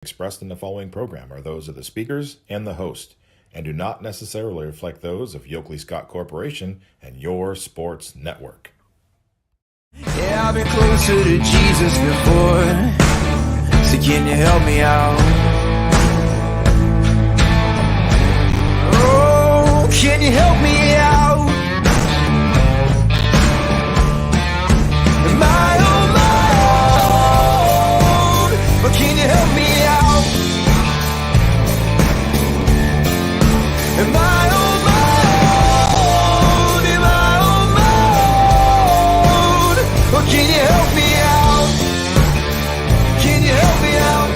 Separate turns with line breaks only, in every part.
expressed in the following program are those of the speakers and the host, and do not necessarily reflect those of Yoakley Scott Corporation and your sports network.
Yeah, I've been closer to Jesus before, so can you help me out? Oh, can you help me out? Am I on my own, or can you help me out? Am I on my own? Am I on my own? Or can you help me out? Can you help me out?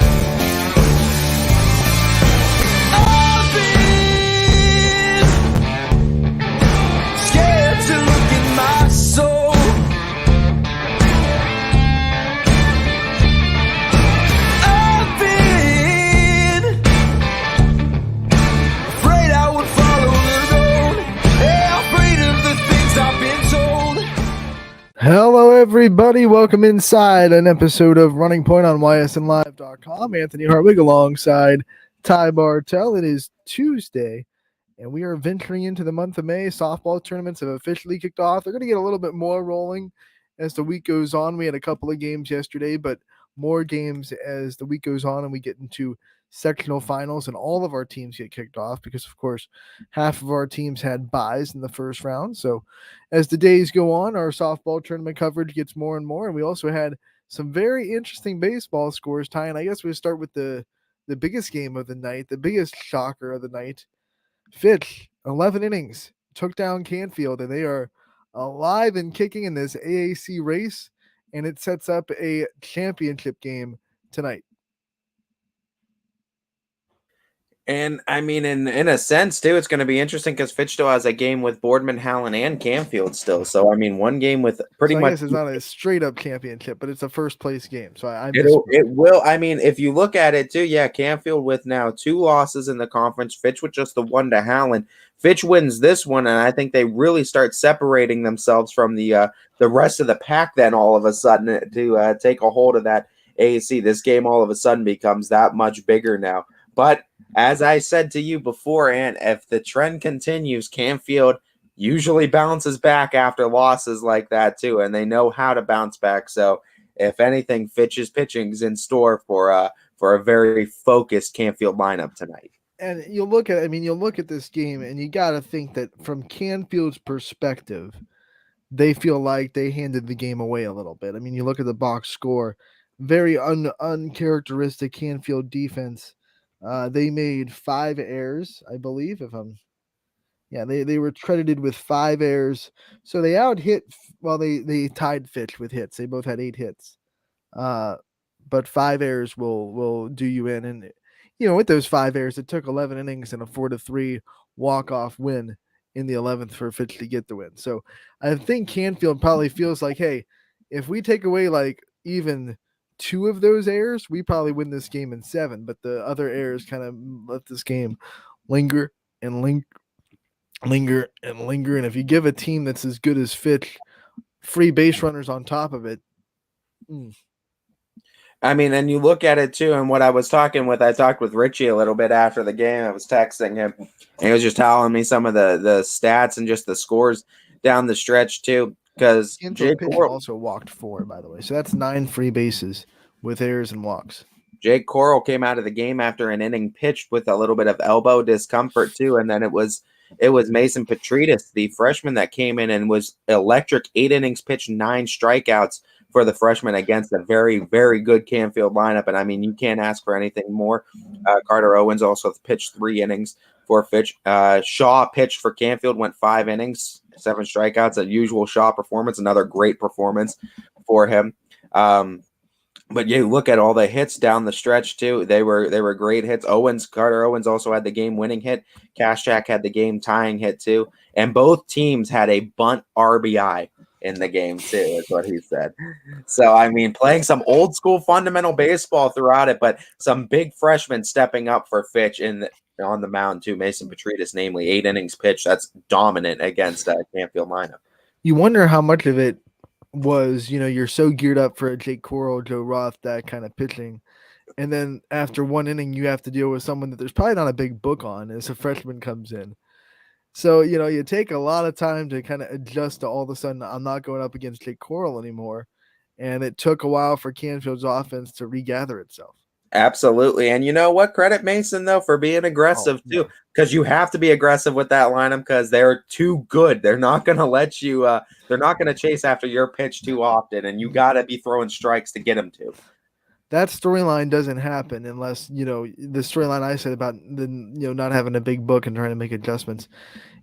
I've been scared to look in my soul. I've been afraid I would follow the road. Yeah, afraid of the things I've been told.
Hello, everybody. Welcome inside an episode of Running Point on YSNLive.com. Anthony Hartwig alongside Ty Bartell. It is Tuesday, and we are venturing into the month of May. Softball tournaments have officially kicked off. They're going to get a little bit more rolling as the week goes on. We had a couple of games yesterday, but more games as the week goes on and we get into sectional finals and all of our teams get kicked off because, of course, half of our teams had byes in the first round. So as the days go on, our softball tournament coverage gets more and more. And we also had some very interesting baseball scores, Ty. And I guess we'll start with the biggest game of the night, the biggest shocker of the night. Fitch, 11 innings, took down Canfield, and they are alive and kicking in this AAC race, and it sets up a championship game tonight.
And I mean, in a sense, too, it's going to be interesting because Fitch still has a game with Boardman, Howland, and Canfield still. So, I mean, one game with pretty
So I
much.
guess it's not a straight up championship, but it's a first place game. So
It will. I mean, if you look at it, too, yeah, Canfield with now 2 losses in the conference, Fitch with just the 1 to Howland. Fitch wins this one, and I think they really start separating themselves from the rest of the pack then all of a sudden to take a hold of that AAC. This game all of a sudden becomes that much bigger now. But as I said to you before, and if the trend continues, Canfield usually bounces back after losses like that too, and they know how to bounce back. So, if anything, Fitch's pitching is in store for a very focused Canfield lineup tonight.
And you look at this game, and you got to think that from Canfield's perspective, they feel like they handed the game away a little bit. I mean, you look at the box score, very uncharacteristic Canfield defense. They made 5 errors, I believe. They were credited with 5 errors. So they they tied Fitch with hits. They both had 8 hits. But 5 errors will do you in. And, with those 5 errors, it took 11 innings and a 4-3 walk-off win in the 11th for Fitch to get the win. So I think Canfield probably feels like, hey, if we take away like even 2 of those errors, we probably win this game in 7. But the other errors kind of let this game linger and linger. And if you give a team that's as good as Fitch free base runners on top of it.
I mean, and you look at it too, and what I talked with Richie a little bit after the game. I was texting him, and he was just telling me some of the stats and just the scores down the stretch too. Because
Jake Coral also walked 4, by the way, so that's 9 free bases with errors and walks.
Jake Coral came out of the game after an inning pitched with a little bit of elbow discomfort too, and then it was Mason Petridis, the freshman, that came in and was electric. 8 innings pitched, 9 strikeouts for the freshman against a very, very good Canfield lineup. And I mean, you can't ask for anything more. Carter Owens also pitched 3 innings for Fitch. Shaw pitched for Canfield, went 5 innings, 7 strikeouts, a usual Shaw performance, another great performance for him. But you look at all the hits down the stretch too. They were great hits. Carter Owens also had the game-winning hit. Kashak had the game-tying hit too. And both teams had a bunt RBI in the game too, is what he said. So, I mean, playing some old-school fundamental baseball throughout it, but some big freshmen stepping up for Fitch on the mound too. Mason Petridis, namely, 8 innings pitched. That's dominant against that Canfield lineup.
You wonder how much of it was, you're so geared up for a Jake Coral, Joe Roth, that kind of pitching. And then after one inning, you have to deal with someone that there's probably not a big book on as a freshman comes in. So, you take a lot of time to kind of adjust to all of a sudden, I'm not going up against Jake Coral anymore. And it took a while for Canfield's offense to regather itself.
Absolutely. And you know what? Credit Mason, though, for being aggressive, too, because you have to be aggressive with that lineup because they're too good. They're not going to let you they're not going to chase after your pitch too often, and you got to be throwing strikes to get them to.
That storyline doesn't happen unless, the storyline I said about the, not having a big book and trying to make adjustments.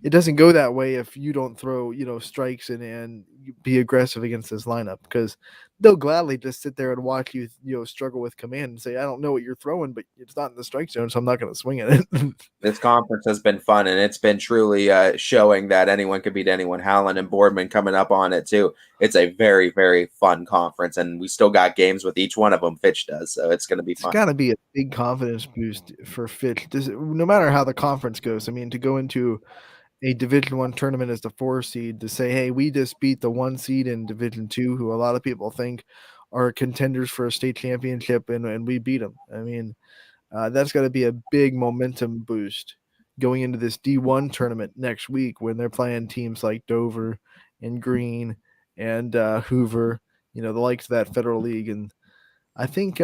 It doesn't go that way if you don't throw, strikes and be aggressive against this lineup, because they'll gladly just sit there and watch you, struggle with command and say, I don't know what you're throwing, but it's not in the strike zone, so I'm not going to swing at it.
This conference has been fun, and it's been truly showing that anyone could beat anyone. Howland and Boardman coming up on it, too. It's a very, very fun conference, and we still got games with each one of them. Fitch does, so it's going to be fun.
It's got to be a big confidence boost for Fitch. No matter how the conference goes, I mean, to go into a Division I tournament as the 4 seed, to say, hey, we just beat the 1 seed in Division II, who a lot of people think are contenders for a state championship, and we beat them. I mean, that's got to be a big momentum boost going into this D1 tournament next week when they're playing teams like Dover and Greene and Hoover, the likes of that Federal League. And I think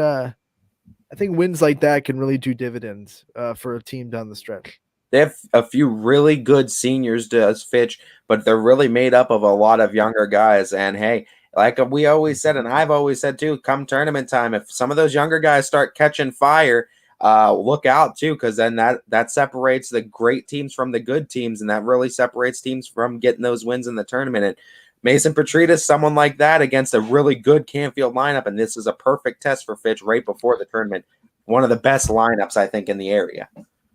wins like that can really do dividends for a team down the stretch.
They have a few really good seniors, does Fitch, but they're really made up of a lot of younger guys. And hey, like we always said, and I've always said too, come tournament time, if some of those younger guys start catching fire, look out too, because then that separates the great teams from the good teams, and that really separates teams from getting those wins in the tournament. And Mason Petridis, someone like that against a really good Canfield lineup, and this is a perfect test for Fitch right before the tournament. One of the best lineups, I think, in the area.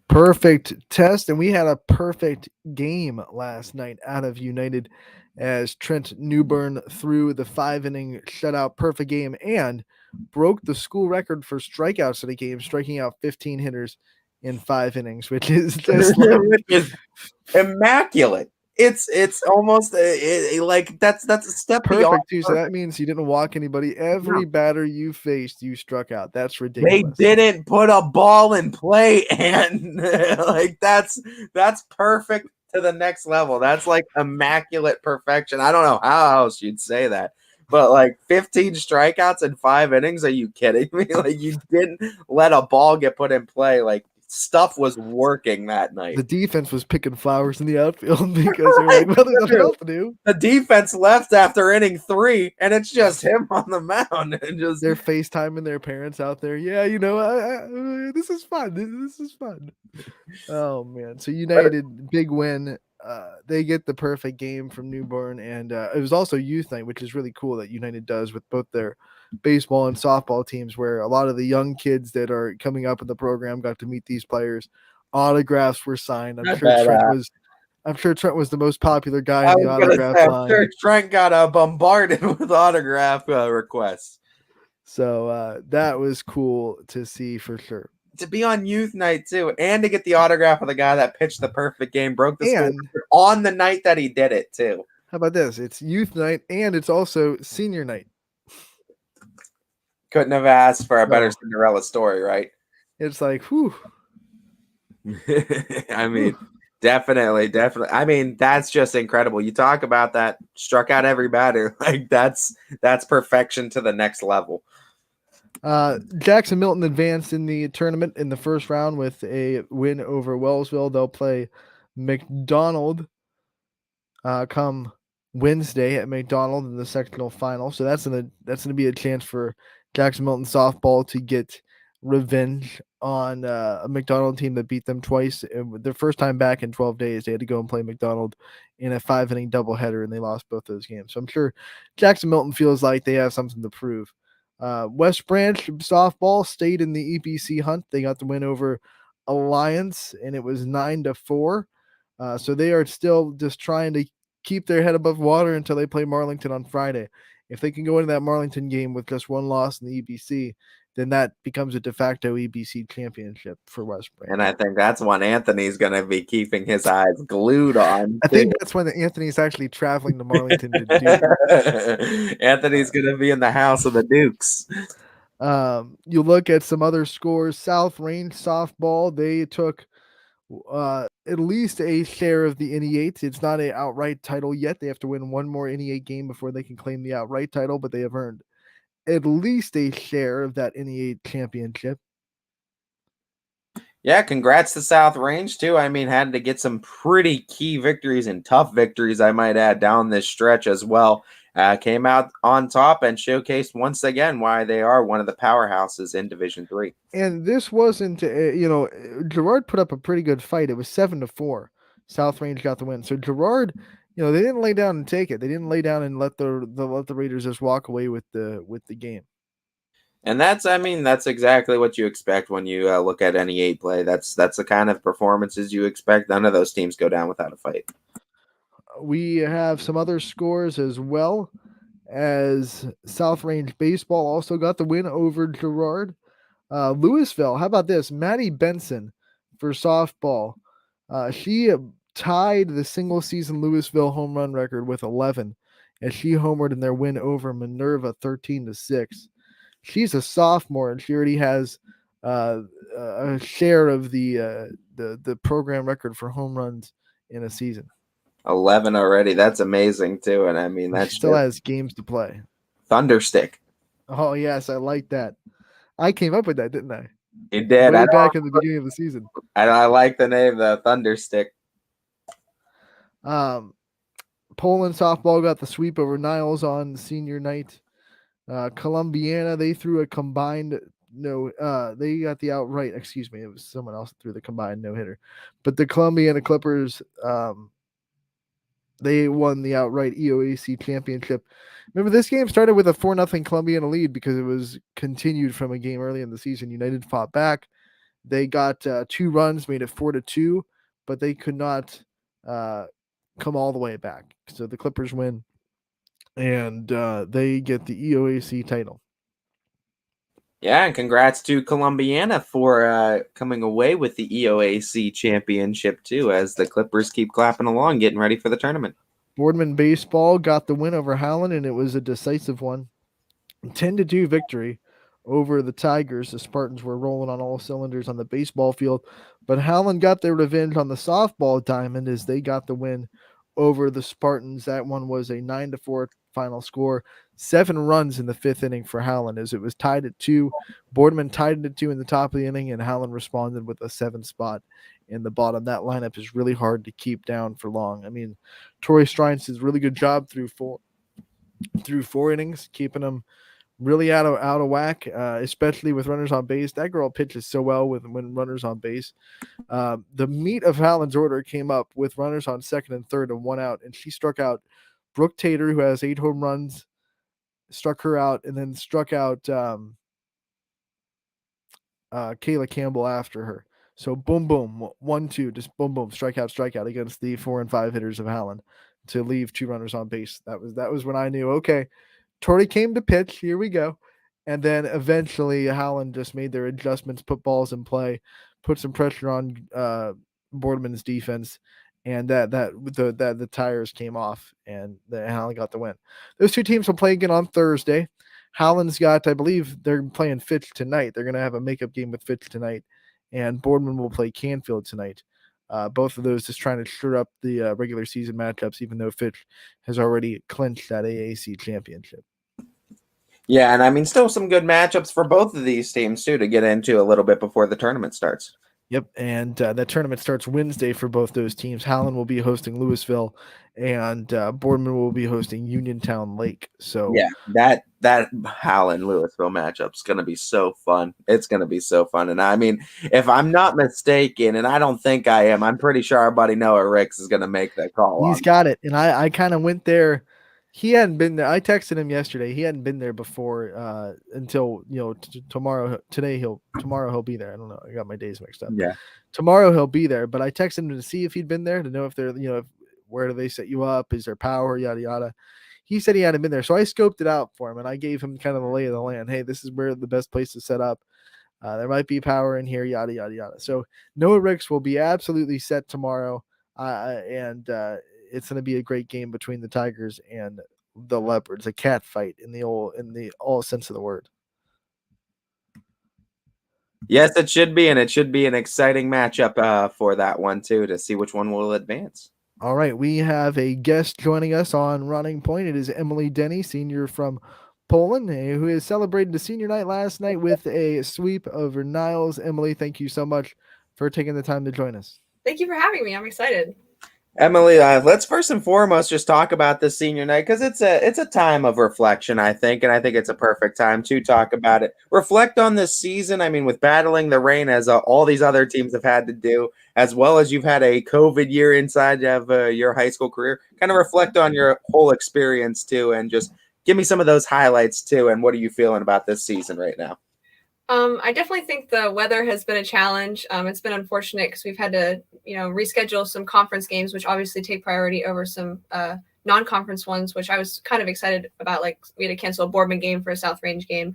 Perfect test, and we had a perfect game last night out of United as Trent Newburn threw the 5-inning shutout perfect game and broke the school record for strikeouts in a game, striking out 15 hitters in 5 innings, which is just
immaculate. It's almost like that's a step
perfect
beyond
too. So that means you didn't walk anybody. Every batter you faced, you struck out. That's ridiculous.
They didn't put a ball in play, and like that's perfect to the next level. That's like immaculate perfection. I don't know how else you'd say that, but like 15 strikeouts in 5 innings. Are you kidding me? Like you didn't let a ball get put in play. Like stuff was working that night.
The defense was picking flowers in the outfield because they were like, well, there's nothing else to do.
The defense left after inning 3, and it's just him on the mound. And just
they're FaceTiming their parents out there. Yeah, this is fun. This is fun. Oh, man. So United, big win. They get the perfect game from Newburn, and it was also youth night, which is really cool that United does with both their baseball and softball teams, where a lot of the young kids that are coming up in the program got to meet these players. Autographs were signed. I'm sure Trent was the most popular guy in the autograph line. I'm sure
Trent got bombarded with autograph requests.
So that was cool to see for sure.
To be on youth night too, and to get the autograph of the guy that pitched the perfect game, broke the school record on the night that he did it too.
How about this? It's youth night and it's also senior night.
Couldn't have asked for a better Cinderella story, right?
It's like, whew.
I mean, definitely. I mean, that's just incredible. You talk about that, struck out every batter. Like that's perfection to the next level.
Jackson Milton advanced in the tournament in the first round with a win over Wellsville. They'll play McDonald come Wednesday at McDonald in the sectional final. So that's gonna be a chance for Jackson Milton softball to get revenge on a McDonald team that beat them twice. Their first time back in 12 days, they had to go and play McDonald in a 5-inning doubleheader, and they lost both those games. So I'm sure Jackson Milton feels like they have something to prove. West Branch softball stayed in the EPC hunt. They got the win over Alliance, and it was 9-4. So they are still just trying to keep their head above water until they play Marlington on Friday. If they can go into that Marlington game with just one loss in the EBC, then that becomes a de facto EBC championship for West Branch.
And I think that's one Anthony's going to be keeping his eyes glued on.
I think that's when Anthony's actually traveling to Marlington to do.
Anthony's going to be in the house of the Dukes.
You look at some other scores. South Range softball, they took at least a share of the NE8. It's not an outright title yet. They have to win one more NE8 game before they can claim the outright title, but they have earned at least a share of that NE8 championship.
Yeah, congrats to South Range too. I mean, had to get some pretty key victories and tough victories, I might add, down this stretch as well. Came out on top and showcased once again why they are one of the powerhouses in Division 3.
And this wasn't, Girard put up a pretty good fight. It was 7-4. South Range got the win. So Girard, they didn't lay down and take it. They didn't lay down and let the Raiders just walk away with the game.
And that's exactly what you expect when you look at NE8 play. That's the kind of performances you expect. None of those teams go down without a fight.
We have some other scores as well, as South Range Baseball also got the win over Girard. Louisville, how about this? Maddie Benson for softball. She tied the single season Louisville home run record with 11, as she homered in their win over Minerva 13-6. She's a sophomore, and she already has a share of the program record for home runs in a season.
11 already. That's amazing too. And I mean, that
still has games to play.
Thunderstick.
Oh yes, I like that. I came up with that, didn't I?
You did.
Way back at the beginning of the season.
I like the name, the Thunderstick.
Poland softball got the sweep over Niles on senior night. Columbiana, they threw a combined they got the outright. Excuse me, it was someone else that threw the combined no-hitter. But the Columbiana Clippers, they won the outright EOAC championship. Remember, this game started with a 4-0 Columbiana lead because it was continued from a game early in the season. United fought back. They got 2 runs, made it 4-2, but they could not come all the way back. So the Clippers win, and they get the EOAC title.
Yeah, and congrats to Columbiana for coming away with the EOAC championship too, as the Clippers keep clapping along, getting ready for the tournament.
Boardman baseball got the win over Howland, and it was a decisive one. 10-2 victory over the Tigers. The Spartans were rolling on all cylinders on the baseball field, but Howland got their revenge on the softball diamond as they got the win over the Spartans. That one was a 9-4 final score. 7 runs in the 5th inning for Howland, as it was tied at 2. Boardman tied it at 2 in the top of the inning, and Howland responded with a 7 spot in the bottom. That lineup is really hard to keep down for long. I mean, Torrey Strines does a really good job through four innings, keeping them really out of whack, especially with runners on base. That girl pitches so well when runners on base. The meat of Howland's order came up with runners on second and third and 1 out, and she struck out Brooke Tater, who has 8 home runs, struck her out, and then struck out Kayla Campbell after her. So boom, boom, 1-2, just boom, boom, strikeout against the 4 and 5 hitters of Howland to leave 2 runners on base. That was when I knew, okay, Torrey came to pitch. Here we go. And then eventually Howland just made their adjustments, put balls in play, put some pressure on Boardman's defense, and the tires came off, and Howland got the win. Those 2 teams will play again on Thursday. Howland's got, I believe, they're playing Fitch tonight. They're going to have a makeup game with Fitch tonight, and Boardman will play Canfield tonight. Both of those just trying to stir up the regular season matchups, even though Fitch has already clinched that AAC championship.
Yeah, and I mean, still some good matchups for both of these teams, too, to get into a little bit before the tournament starts.
Yep, and that tournament starts Wednesday for both those teams. Howland will be hosting Louisville, and Boardman will be hosting Uniontown Lake. So
yeah, that Howland Louisville matchup is going to be so fun. It's going to be so fun. And I mean, if I'm not mistaken, and I don't think I am, I'm pretty sure our buddy Noah Ricks is going to make that call.
He's got it, and I kind of went there. He hadn't been there. I texted him yesterday. He hadn't been there before until tomorrow. Tomorrow he'll be there. I don't know. I got my days mixed up.
Yeah.
Tomorrow he'll be there, but I texted him to see if he'd been there, to know if they're where do they set you up? Is there power? Yada yada. He said he hadn't been there, so I scoped it out for him, and I gave him kind of the lay of the land. Hey, this is where the best place to set up. There might be power in here. Yada yada yada. So Noah Ricks will be absolutely set tomorrow, and it's going to be a great game between the Tigers and the Leopards, a cat fight in the all sense of the word.
Yes, it should be, and it should be an exciting matchup for that one too, to see which one will advance.
All right, we have a guest joining us on Running Point. It is Emily Denny, senior from Poland, who has celebrated the senior night last night with a sweep over Niles. Emily, thank you so much for taking the time to join us.
Thank you for having me. I'm excited.
Emily, let's first and foremost just talk about this senior night, because it's a time of reflection, I think, and I think it's a perfect time to talk about it. Reflect on this season. I mean, with battling the rain, as all these other teams have had to do, as well as you've had a COVID year inside of your high school career. Kind of reflect on your whole experience too, and just give me some of those highlights too. And what are you feeling about this season right now?
I definitely think the weather has been a challenge. It's been unfortunate because we've had to, reschedule some conference games, which obviously take priority over some non-conference ones, which I was kind of excited about. Like we had to cancel a Boardman game for a South Range game.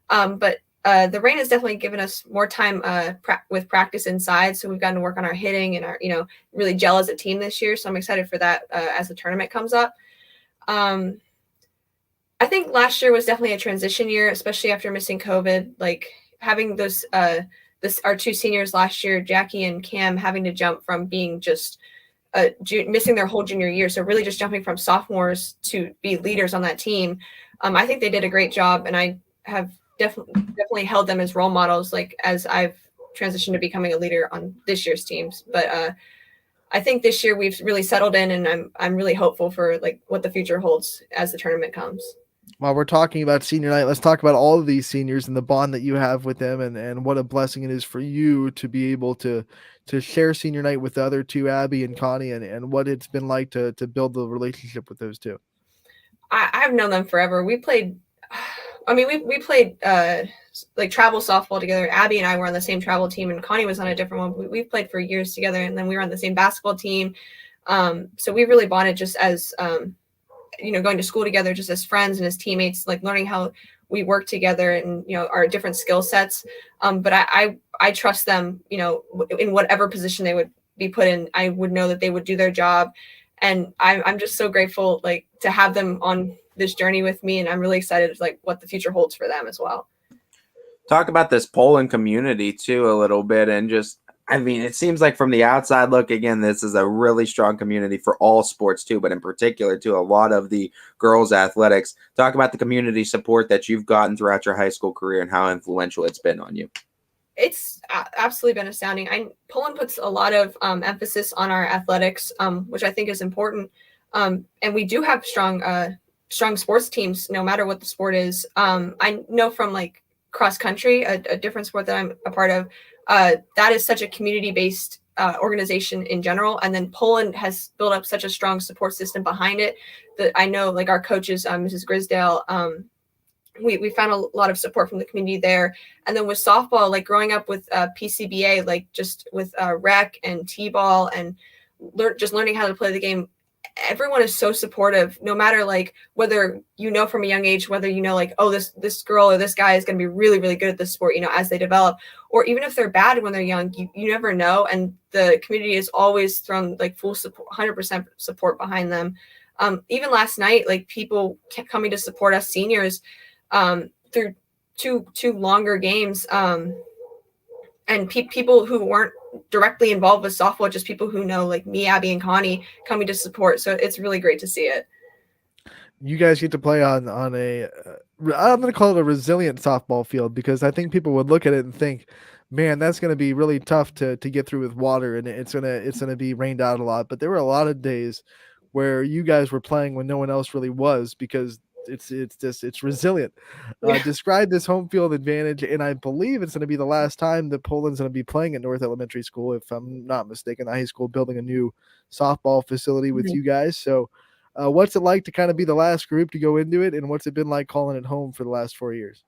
But the rain has definitely given us more time with practice inside. So we've gotten to work on our hitting and our, really gel as a team this year. So I'm excited for that as the tournament comes up. I think last year was definitely a transition year, especially after missing COVID. Like having those, our two seniors last year, Jackie and Cam, having to jump from being just missing their whole junior year, so really just jumping from sophomores to be leaders on that team. I think they did a great job, and I have definitely held them as role models. Like as I've transitioned to becoming a leader on this year's teams, but I think this year we've really settled in, and I'm really hopeful for like what the future holds as the tournament comes.
While we're talking about senior night, let's talk about all of these seniors and the bond that you have with them, and what a blessing it is for you to be able to share senior night with the other two, Abby and Connie, and what it's been like to build the relationship with those two.
I've known them forever. We played, we played like travel softball together. Abby and I were on the same travel team, and Connie was on a different one. We've played for years together, and then we were on the same basketball team. So we really bonded just as going to school together, just as friends and as teammates, like learning how we work together and, our different skill sets. But I trust them, in whatever position they would be put in. I would know that they would do their job. And I'm just so grateful, like, to have them on this journey with me. And I'm really excited, like, what the future holds for them as well.
Talk about this Poland community too a little bit, and just, I mean, it seems like from the outside look, again, this is a really strong community for all sports too, but in particular to a lot of the girls' athletics. Talk about the community support that you've gotten throughout your high school career and how influential it's been on you.
It's absolutely been astounding. Poland puts a lot of emphasis on our athletics, which I think is important. And we do have strong sports teams, no matter what the sport is. I know from like cross country, a different sport that I'm a part of, that is such a community-based organization in general. And then Poland has built up such a strong support system behind it that I know, like our coaches, Mrs. Grisdale, we found a lot of support from the community there. And then with softball, like growing up with PCBA, like just with rec and T-ball and just learning how to play the game, everyone is so supportive, no matter like whether from a young age, whether like, oh, this girl or this guy is going to be really, really good at this sport, as they develop, or even if they're bad when they're young, you never know. And the community is always thrown like full support, 100% support behind them. Even last night, like people kept coming to support us seniors through two longer games. And people who weren't directly involved with softball, just people who know, like me, Abby, and Connie, coming to support. So it's really great to see it.
You guys get to play on a, I'm going to call it a resilient softball field, because I think people would look at it and think, man, that's going to be really tough to get through with water, and it's going to be rained out a lot. But there were a lot of days where you guys were playing when no one else really was, because it's resilient.
Yeah.
Describe this home field advantage, and I believe it's going to be the last time that Poland's going to be playing at North Elementary School, if I'm not mistaken. The high school building a new softball facility with you guys. So what's it like to kind of be the last group to go into it, and what's it been like calling it home for the last 4 years?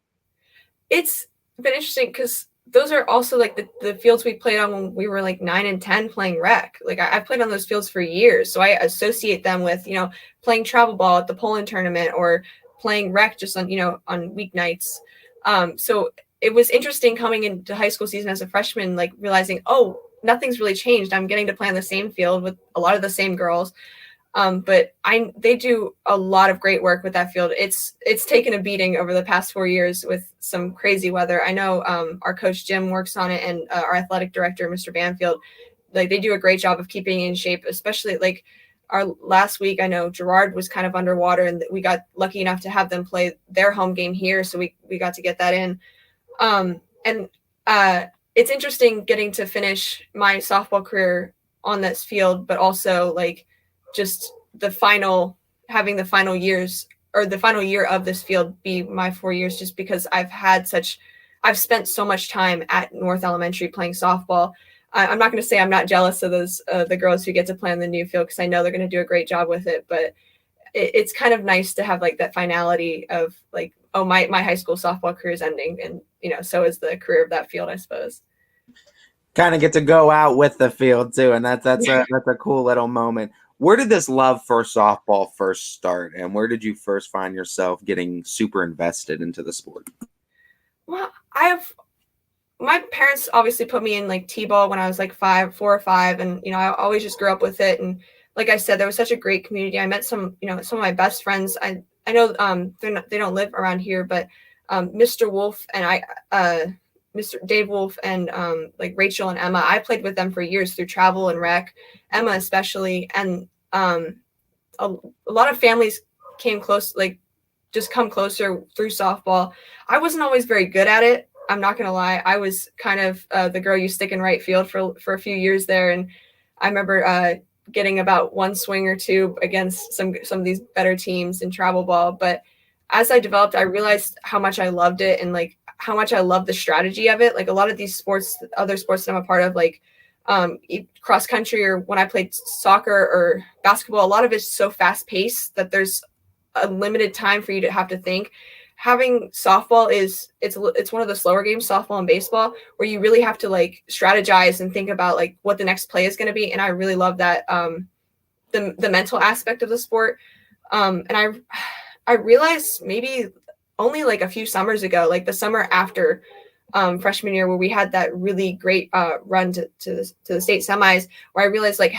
It's been interesting because those are also like the fields we played on when we were like 9 and 10 playing rec. Like I've played on those fields for years. So I associate them with, playing travel ball at the Poland tournament or playing rec just on, on weeknights. So it was interesting coming into high school season as a freshman, like realizing, oh, nothing's really changed. I'm getting to play on the same field with a lot of the same girls. But they do a lot of great work with that field. It's taken a beating over the past 4 years with some crazy weather. I know our coach Jim works on it, and our athletic director, Mr. Banfield, like they do a great job of keeping in shape, especially like our last week. I know Gerard was kind of underwater, and we got lucky enough to have them play their home game here, so we got to get that in. And it's interesting getting to finish my softball career on this field, but also like just having the final years or the final year of this field be my 4 years, just because I've spent so much time at North Elementary playing softball. I'm not going to say I'm not jealous of those the girls who get to play on the new field, because I know they're going to do a great job with it. But it's kind of nice to have like that finality of like, oh, my high school softball career is ending, and so is the career of that field, I suppose.
Kind of get to go out with the field too, and that's a cool little moment. Where did this love for softball first start, and where did you first find yourself getting super invested into the sport?
Well, my parents obviously put me in like T-ball when I was like 4 or 5. And, I always just grew up with it. And like I said, there was such a great community. I met some of my best friends. I know they don't live around here, but Mr. Wolf and Mr. Dave Wolf and like Rachel and Emma, I played with them for years through travel and rec, Emma especially. And a lot of families came close, like just come closer through softball. I wasn't always very good at it. I'm not going to lie. I was kind of the girl you stick in right field for a few years there. And I remember getting about one swing or two against some of these better teams in travel ball. But as I developed, I realized how much I loved it, and like how much I love the strategy of it. Like a lot of these sports, other sports that I'm a part of, like cross country, or when I played soccer or basketball, a lot of it's so fast paced that there's a limited time for you to have to think. Having softball it's one of the slower games, softball and baseball, where you really have to like strategize and think about like what the next play is going to be. And I really love that the mental aspect of the sport. And I realized maybe only like a few summers ago, like the summer after freshman year, where we had that really great run to the state semis, where I realized like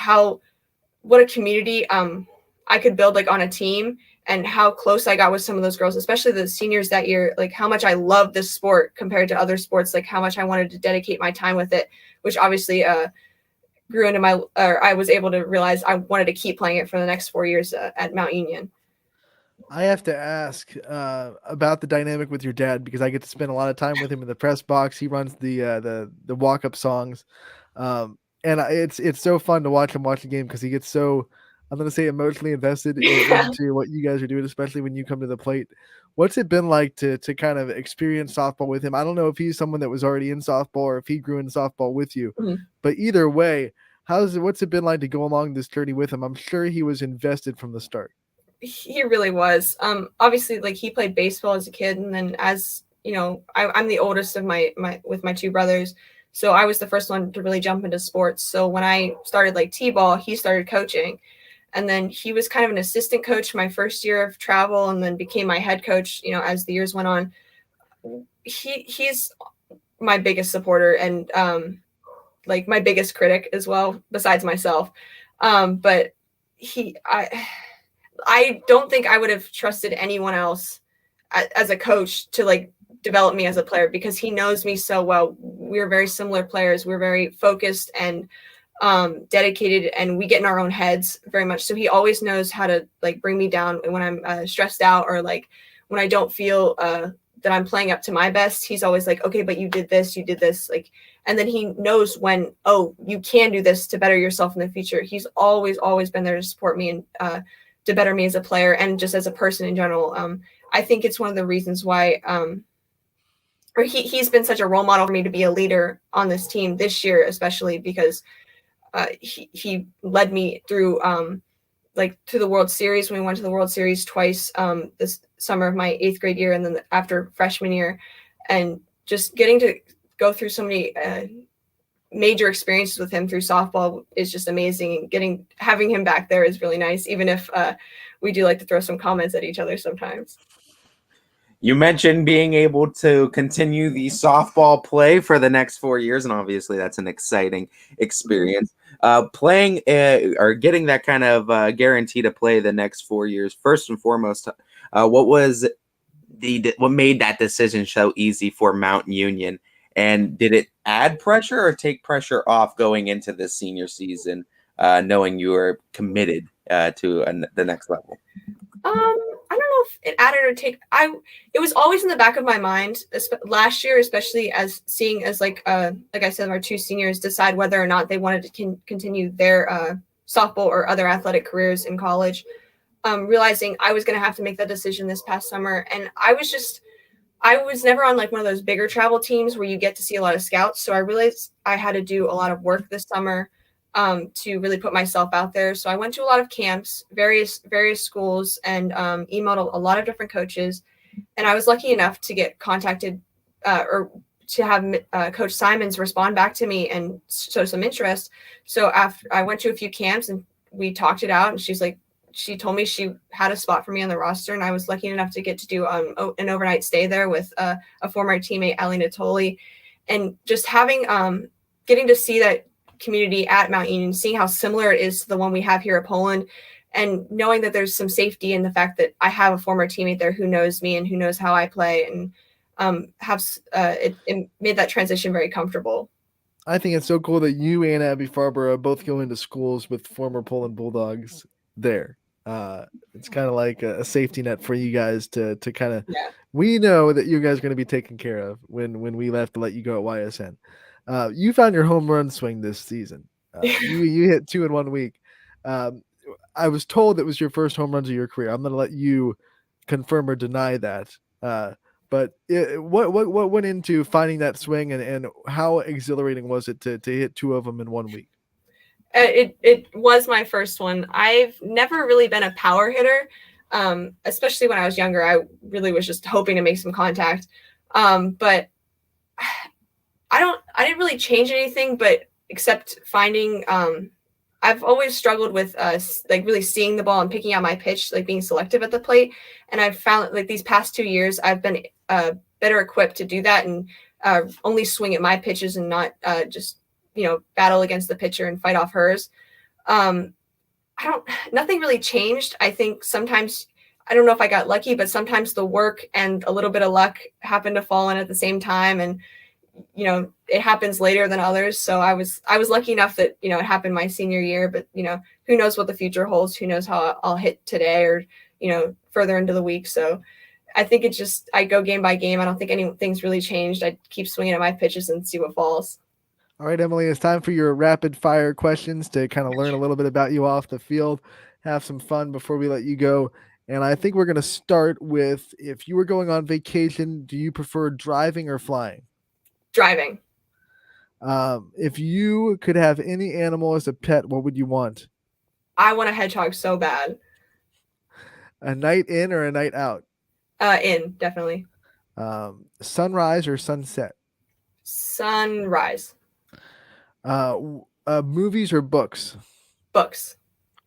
what a community I could build like on a team, and how close I got with some of those girls, especially the seniors that year, like how much I love this sport compared to other sports, like how much I wanted to dedicate my time with it, which obviously grew into I was able to realize I wanted to keep playing it for the next 4 years at Mount Union.
I have to ask about the dynamic with your dad, because I get to spend a lot of time with him in the press box. He runs the walk-up songs. And it's so fun to watch him watch the game, because he gets so, I'm going to say, emotionally invested into what you guys are doing, especially when you come to the plate. What's it been like to kind of experience softball with him? I don't know if he's someone that was already in softball or if he grew in softball with you, but either way, what's it been like to go along this journey with him? I'm sure he was invested from the start.
He really was. Obviously, like he played baseball as a kid, and then as I'm the oldest of my with my two brothers, so I was the first one to really jump into sports. So when I started like T-ball, he started coaching, and then he was kind of an assistant coach my first year of travel, and then became my head coach. As the years went on, he's my biggest supporter, and like my biggest critic as well, besides myself. But I don't think I would have trusted anyone else as a coach to like develop me as a player, because he knows me so well. We're very similar players. We're very focused and dedicated, and we get in our own heads very much. So he always knows how to like bring me down when I'm stressed out, or like when I don't feel that I'm playing up to my best. He's always like, okay, but you did this, like, and then he knows when, oh, you can do this to better yourself in the future. He's always been there to support me and to better me as a player and just as a person in general. I think it's one of the reasons why or he's been such a role model for me to be a leader on this team this year, especially because he led me through to the World Series. When we went to the World Series twice this summer of my 8th grade year, and then after freshman year, and just getting to go through so many major experiences with him through softball is just amazing. And having him back there is really nice, even if we do like to throw some comments at each other sometimes.
You mentioned being able to continue the softball play for the next 4 years, and obviously that's an exciting experience. Playing or getting that kind of guarantee to play the next 4 years. First and foremost, what was what made that decision so easy for Mount Union? And did it add pressure or take pressure off going into the senior season, knowing you were committed to the next level?
I don't know if it added or take. It was always in the back of my mind last year, especially as seeing as like I said, our two seniors decide whether or not they wanted to continue their softball or other athletic careers in college. Realizing I was going to have to make that decision this past summer, and I was never on like one of those bigger travel teams where you get to see a lot of scouts. So I realized I had to do a lot of work this summer to really put myself out there. So I went to a lot of camps, various schools, and emailed a lot of different coaches. And I was lucky enough to get contacted or to have Coach Simons respond back to me and show some interest. So after I went to a few camps and we talked it out, and she told me she had a spot for me on the roster, and I was lucky enough to get to do an overnight stay there with a former teammate, Ali Natoli, and just having getting to see that community at Mount Union, seeing how similar it is to the one we have here at Poland, and knowing that there's some safety in the fact that I have a former teammate there who knows me and who knows how I play, and it made that transition very comfortable.
I think it's so cool that you and Abby Farber are both going to schools with former Poland Bulldogs there. It's kind of like a safety net for you guys to kind of, we know that you guys are going to be taken care of when we left to let you go at YSN. You found your home run swing this season. You hit 2 in 1 week. I was told it was your first home runs of your career. I'm going to let you confirm or deny that. But what went into finding that swing, and how exhilarating was it to hit 2 of them in 1 week?
It was my first one. I've never really been a power hitter, especially when I was younger. I really was just hoping to make some contact. But I didn't really change anything, but except finding, I've always struggled with like really seeing the ball and picking out my pitch, like being selective at the plate. And I've found like these past 2 years, I've been better equipped to do that and only swing at my pitches and not just battle against the pitcher and fight off hers. Nothing really changed. I think sometimes, I don't know if I got lucky, but sometimes the work and a little bit of luck happened to fall in at the same time. And, it happens later than others. So I was lucky enough that, it happened my senior year, but, who knows what the future holds, who knows how I'll hit today or, further into the week. So I think I go game by game. I don't think anything's really changed. I keep swinging at my pitches and see what falls.
All right, Emily, it's time for your rapid fire questions to kind of learn a little bit about you off the field, have some fun before we let you go. And I think we're going to start with, if you were going on vacation, do you prefer driving or flying?
Driving.
If you could have any animal as a pet, what would you want?
I want a hedgehog so bad.
A night in or a night out?
In, definitely.
Sunrise or sunset?
Sunrise.
Movies or books?
Books.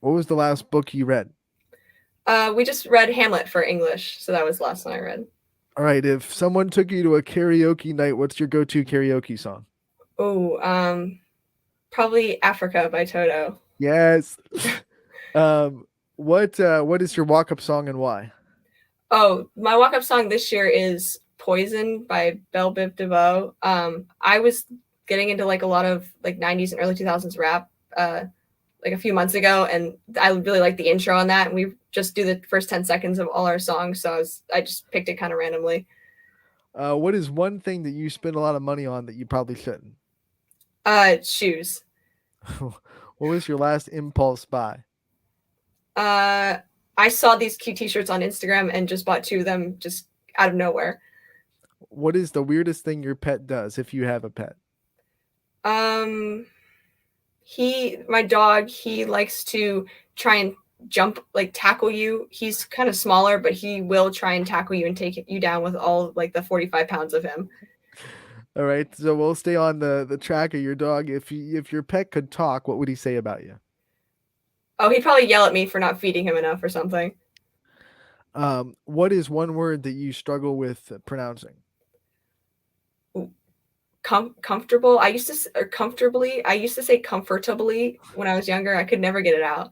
What was the last book you read?
We just read Hamlet for English, so that was the last one I read.
All right, if someone took you to a karaoke night, what's your go-to karaoke song?
Oh, probably Africa by Toto.
Yes. What is your walk-up song and why?
Oh, my walk-up song this year is Poison by Belle Biv DeVoe. I was getting into like a lot of like 90s and early 2000s rap like a few months ago, and I really like the intro on that, and we just do the first 10 seconds of all our songs, so I just picked it kind of randomly.
What is one thing that you spend a lot of money on that you probably shouldn't?
Shoes.
What was your last impulse buy?
I saw these cute t-shirts on Instagram and just bought 2 of them just out of nowhere.
What is the weirdest thing your pet does, if you have a pet?
My dog, he likes to try and jump, like tackle you. He's kind of smaller, but he will try and tackle you and take you down with all like the 45 pounds of him.
All right, so we'll stay on the track of your dog. If your pet could talk, what would he say about you?
Oh, he'd probably yell at me for not feeding him enough or something.
What is one word that you struggle with pronouncing?
Comfortable. I used to or comfortably. I used to say comfortably when I was younger. I could never get it out.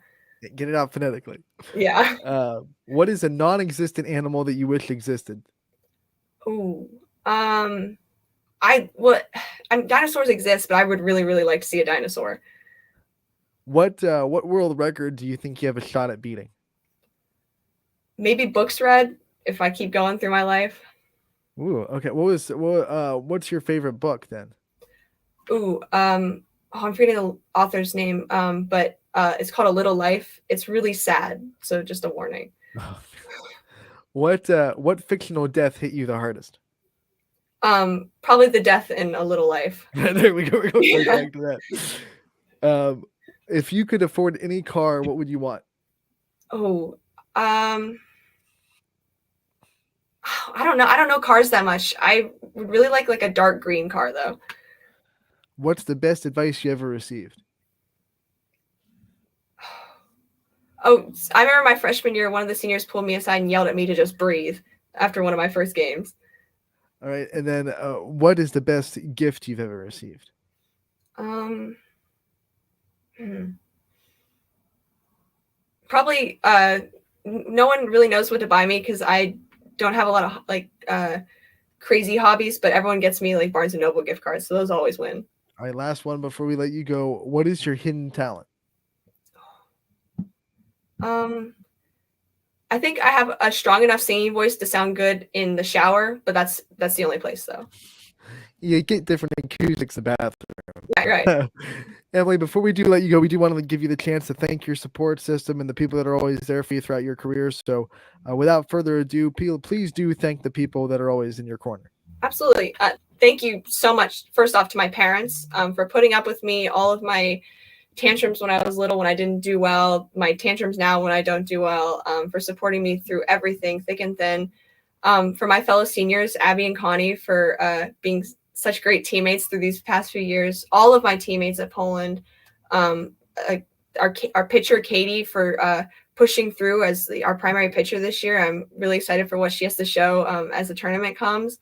Get it out phonetically.
Yeah.
What is a non-existent animal that you wish existed?
Ooh. Dinosaurs exist, but I would really, really like to see a dinosaur.
What world record do you think you have a shot at beating?
Maybe books read if I keep going through my life.
Ooh, okay. What's your favorite book then?
Ooh, I'm forgetting the author's name. But it's called A Little Life. It's really sad, so just a warning.
What fictional death hit you the hardest?
Probably the death in A Little Life.
There we go. We're going right
Yeah.
back to that. If you could afford any car, what would you want?
Oh, I don't know. I don't know cars that much. I would really like a dark green car though.
What's the best advice you ever received?
Oh, I remember my freshman year, one of the seniors pulled me aside and yelled at me to just breathe after one of my first games.
All right, and then what is the best gift you've ever received?
Probably no one really knows what to buy me because I don't have a lot of crazy hobbies, but everyone gets me like Barnes and Noble gift cards, so those always win.
All right, last one before we let you go. What is your hidden talent?
I think I have a strong enough singing voice to sound good in the shower, but that's the only place though.
You get different acoustics in the bathroom.
Yeah, right.
Emily, before we do let you go, we do want to give you the chance to thank your support system and the people that are always there for you throughout your career. So without further ado, please do thank the people that are always in your corner.
Absolutely. Thank you so much, first off, to my parents for putting up with me, all of my tantrums when I was little, when I didn't do well, my tantrums now when I don't do well, for supporting me through everything, thick and thin. For my fellow seniors, Abby and Connie, for being such great teammates through these past few years. All of my teammates at Poland, our pitcher, Katie, for pushing through as our primary pitcher this year. I'm really excited for what she has to show as the tournament comes.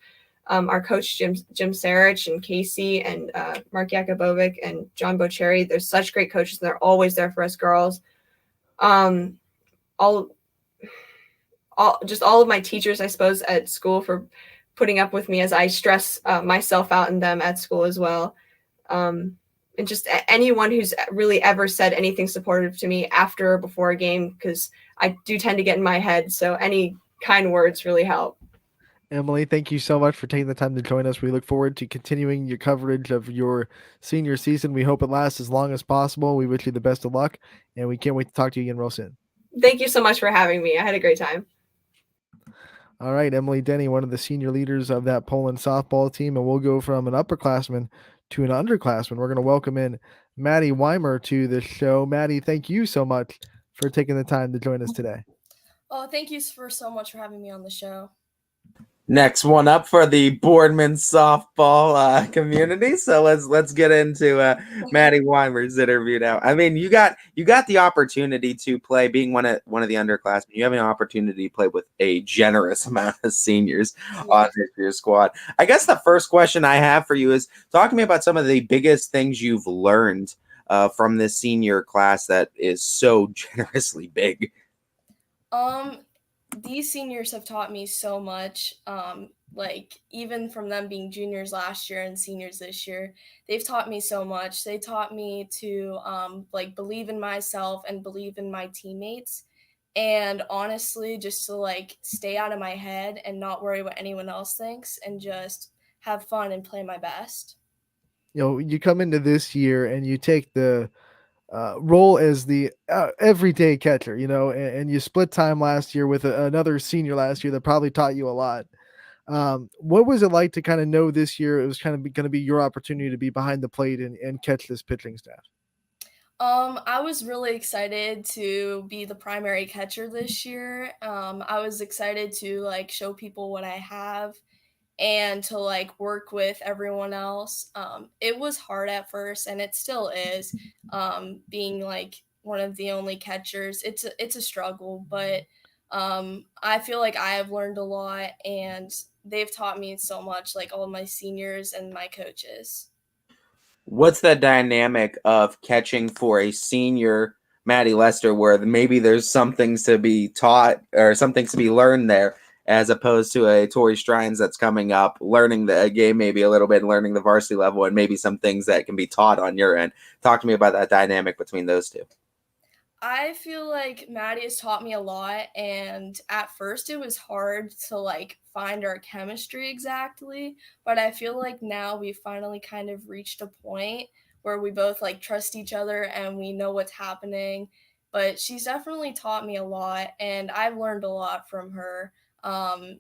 Our coach, Jim Sarich and Casey and Mark Yakubovic and John Bocherry. They're such great coaches, and they're always there for us girls. All of my teachers, I suppose, at school for putting up with me as I stress myself out in them at school as well. And just anyone who's really ever said anything supportive to me after or before a game, because I do tend to get in my head. So any kind words really help.
Emily, thank you so much for taking the time to join us. We look forward to continuing your coverage of your senior season. We hope it lasts as long as possible. We wish you the best of luck, and we can't wait to talk to you again real soon.
Thank you so much for having me. I had a great time.
All right, Emily Denny, one of the senior leaders of that Poland softball team, and we'll go from an upperclassman to an underclassman. We're going to welcome in Maddie Weimer to the show. Maddie, thank you so much for taking the time to join us today.
Oh, thank you so much for having me on the show.
Next one up for the Boardman softball community. So let's get into Maddie Weimer's interview now. I mean, you got the opportunity to play, being one of the underclassmen. You have an opportunity to play with a generous amount of seniors on your squad. I guess the first question I have for you is, talk to me about some of the biggest things you've learned from this senior class that is so generously big.
These seniors have taught me so much. Like even from them being juniors last year and seniors this year, they've taught me so much. They taught me to like believe in myself and believe in my teammates, and honestly just to like stay out of my head and not worry what anyone else thinks and just have fun and play my best.
You know, you come into this year and you take the role as the everyday catcher, you know, and you split time last year with another senior last year that probably taught you a lot. What was it like to kind of know this year it was kind of going to be your opportunity to be behind the plate and catch this pitching staff?
I was really excited to be the primary catcher this year. I was excited to like show people what I have and to like work with everyone else. It was hard at first, and it still is, being like one of the only catchers. It's a struggle, but I feel like I have learned a lot, and they've taught me so much, like all of my seniors and my coaches.
What's the dynamic of catching for a senior Maddie Lester where maybe there's some things to be taught or some things to be learned there, as opposed to a Tori Strines that's coming up, learning the game maybe a little bit, learning the varsity level, and maybe some things that can be taught on your end? Talk to me about that dynamic between those two.
I feel like Maddie has taught me a lot, and at first it was hard to like find our chemistry exactly, but I feel like now we finally kind of reached a point where we both like trust each other and we know what's happening. But she's definitely taught me a lot, and I've learned a lot from her.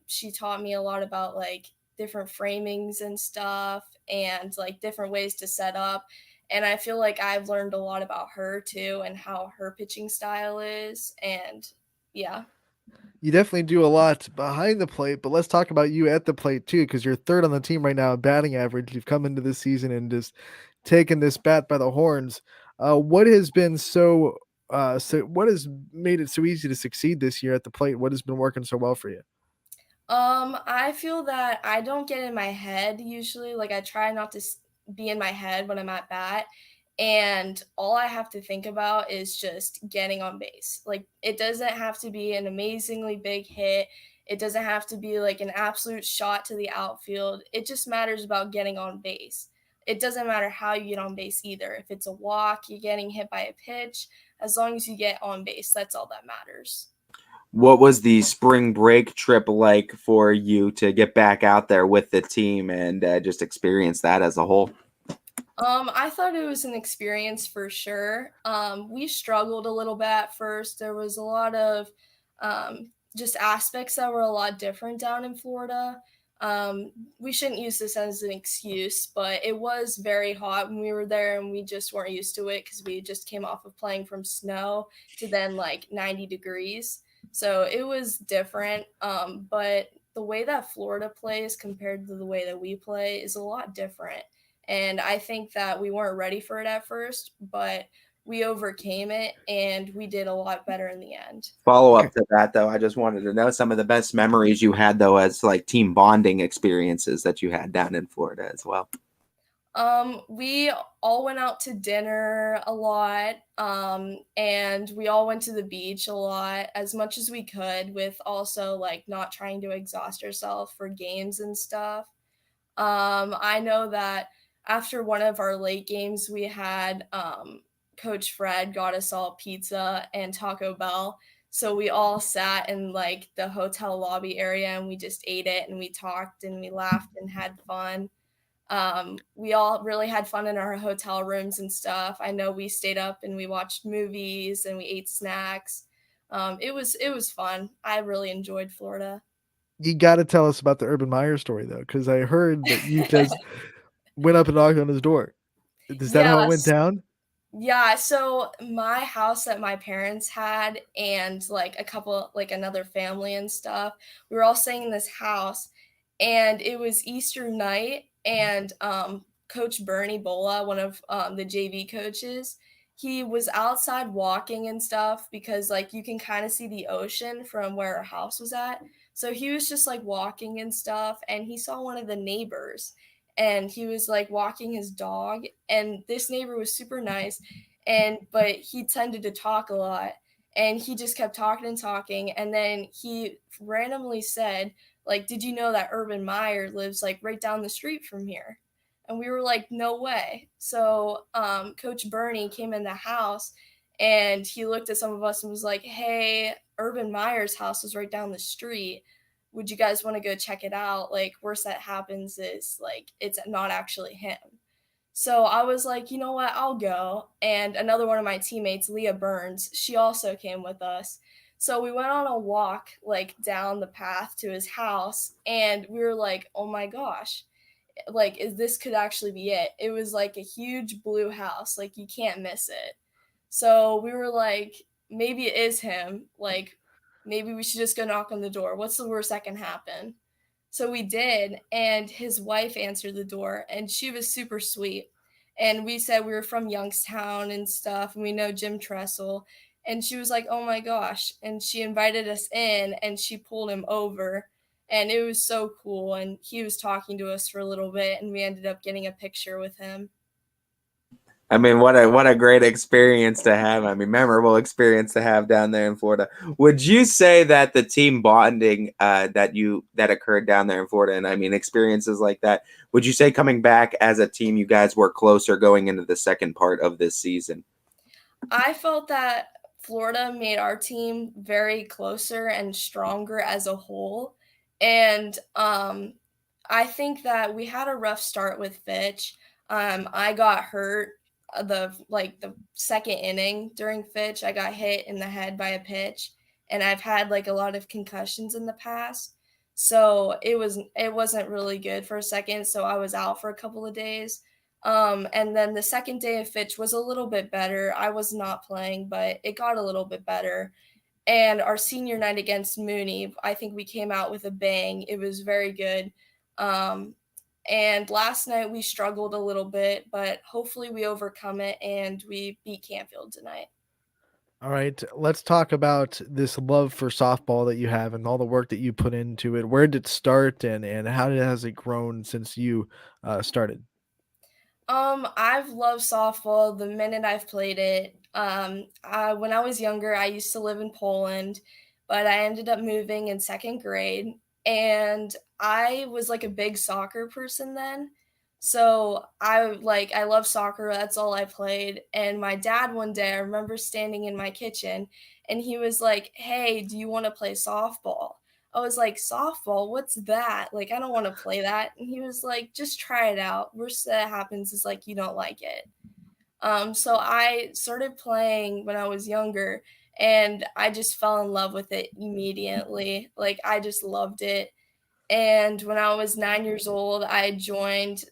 She taught me a lot about like different framings and stuff, and like different ways to set up, and I feel like I've learned a lot about her too and how her pitching style is. And yeah.
You definitely do a lot behind the plate, but let's talk about you at the plate too, because you're third on the team right now in batting average. You've come into this season and just taken this bat by the horns. What has been what has made it so easy to succeed this year at the plate? What has been working so well for you?
I feel that I don't get in my head usually. Like I try not to be in my head when I'm at bat. And all I have to think about is just getting on base. Like it doesn't have to be an amazingly big hit. It doesn't have to be like an absolute shot to the outfield. It just matters about getting on base. It doesn't matter how you get on base either. If it's a walk, you're getting hit by a pitch, as long as you get on base, that's all that matters.
What was the spring break trip like for you to get back out there with the team and just experience that as a whole?
I thought it was an experience for sure. We struggled a little bit at first. There was a lot of just aspects that were a lot different down in Florida. We shouldn't use this as an excuse, but it was very hot when we were there, and we just weren't used to it because we just came off of playing from snow to then like 90 degrees. So it was different. But the way that Florida plays compared to the way that we play is a lot different. And I think that we weren't ready for it at first, but we overcame it and we did a lot better in the end.
Follow up to that, though, I just wanted to know some of the best memories you had, though, as like team bonding experiences that you had down in Florida as well.
We all went out to dinner a lot, and we all went to the beach a lot, as much as we could, with also like not trying to exhaust ourselves for games and stuff. I know that after one of our late games, we had Coach Fred got us all pizza and Taco Bell. So we all sat in like the hotel lobby area and we just ate it and we talked and we laughed and had fun. We all really had fun in our hotel rooms and stuff. I know we stayed up and we watched movies and we ate snacks. It was fun. I really enjoyed Florida.
You got to tell us about the Urban Meyer story though, because I heard that you just went up and knocked on his door. Is that how it went
Yes.
down?
Yeah, so my house that my parents had and like a couple like another family and stuff, we were all staying in this house, and it was Easter night, and Coach Bernie Bola, one of the JV coaches, he was outside walking and stuff because like you can kind of see the ocean from where our house was at. So he was just like walking and stuff, and he saw one of the neighbors, and he was like walking his dog, and this neighbor was super nice, and but he tended to talk a lot, and he just kept talking and talking, and then he randomly said like, did you know that Urban Meyer lives like right down the street from here? And we were like, no way. So Coach Bernie came in the house, and he looked at some of us and was like, hey, Urban Meyer's house is right down the street. Would you guys want to go check it out? Like, worst that happens is like it's not actually him. So I was like, you know what, I'll go. And another one of my teammates, Leah Burns, she also came with us. So we went on a walk like down the path to his house, and we were like, oh my gosh, like is this could actually be it. It was like a huge blue house, like you can't miss it. So we were like, maybe it is him. Like maybe we should just go knock on the door. What's the worst that can happen? So we did, and his wife answered the door, and she was super sweet. And we said we were from Youngstown and stuff, and we know Jim Tressel. And she was like, oh my gosh. And she invited us in and she pulled him over. And it was so cool. And he was talking to us for a little bit and we ended up getting a picture with him.
I mean, what a great experience to have. I mean, memorable experience to have down there in Florida. Would you say that the team bonding that occurred down there in Florida, and I mean experiences like that, would you say coming back as a team, you guys were closer going into the second part of this season?
I felt that Florida made our team very closer and stronger as a whole. And I think that we had a rough start with Fitch. I got hurt the second inning during Fitch. I got hit in the head by a pitch, and I've had like a lot of concussions in the past. So it wasn't really good for a second. So I was out for a couple of days. And then the second day of Fitch was a little bit better. I was not playing, but it got a little bit better. And our senior night against Mooney, I think we came out with a bang. It was very good. And last night we struggled a little bit, but hopefully we overcome it and we beat Canfield tonight.
All right, let's talk about this love for softball that you have and all the work that you put into it. Where did it start and how has it grown since you started?
I've loved softball the minute I've played it. When I was younger, I used to live in Poland, but I ended up moving in second grade, and I was like a big soccer person then. So I love soccer. That's all I played. And my dad one day, I remember standing in my kitchen, and he was like, "Hey, do you want to play softball?" I was like, softball, what's that? Like, I don't want to play that. And he was like, just try it out. Worst that happens is like you don't like it. So I started playing when I was younger and I just fell in love with it immediately. Like, I just loved it. And when I was 9 years old, I joined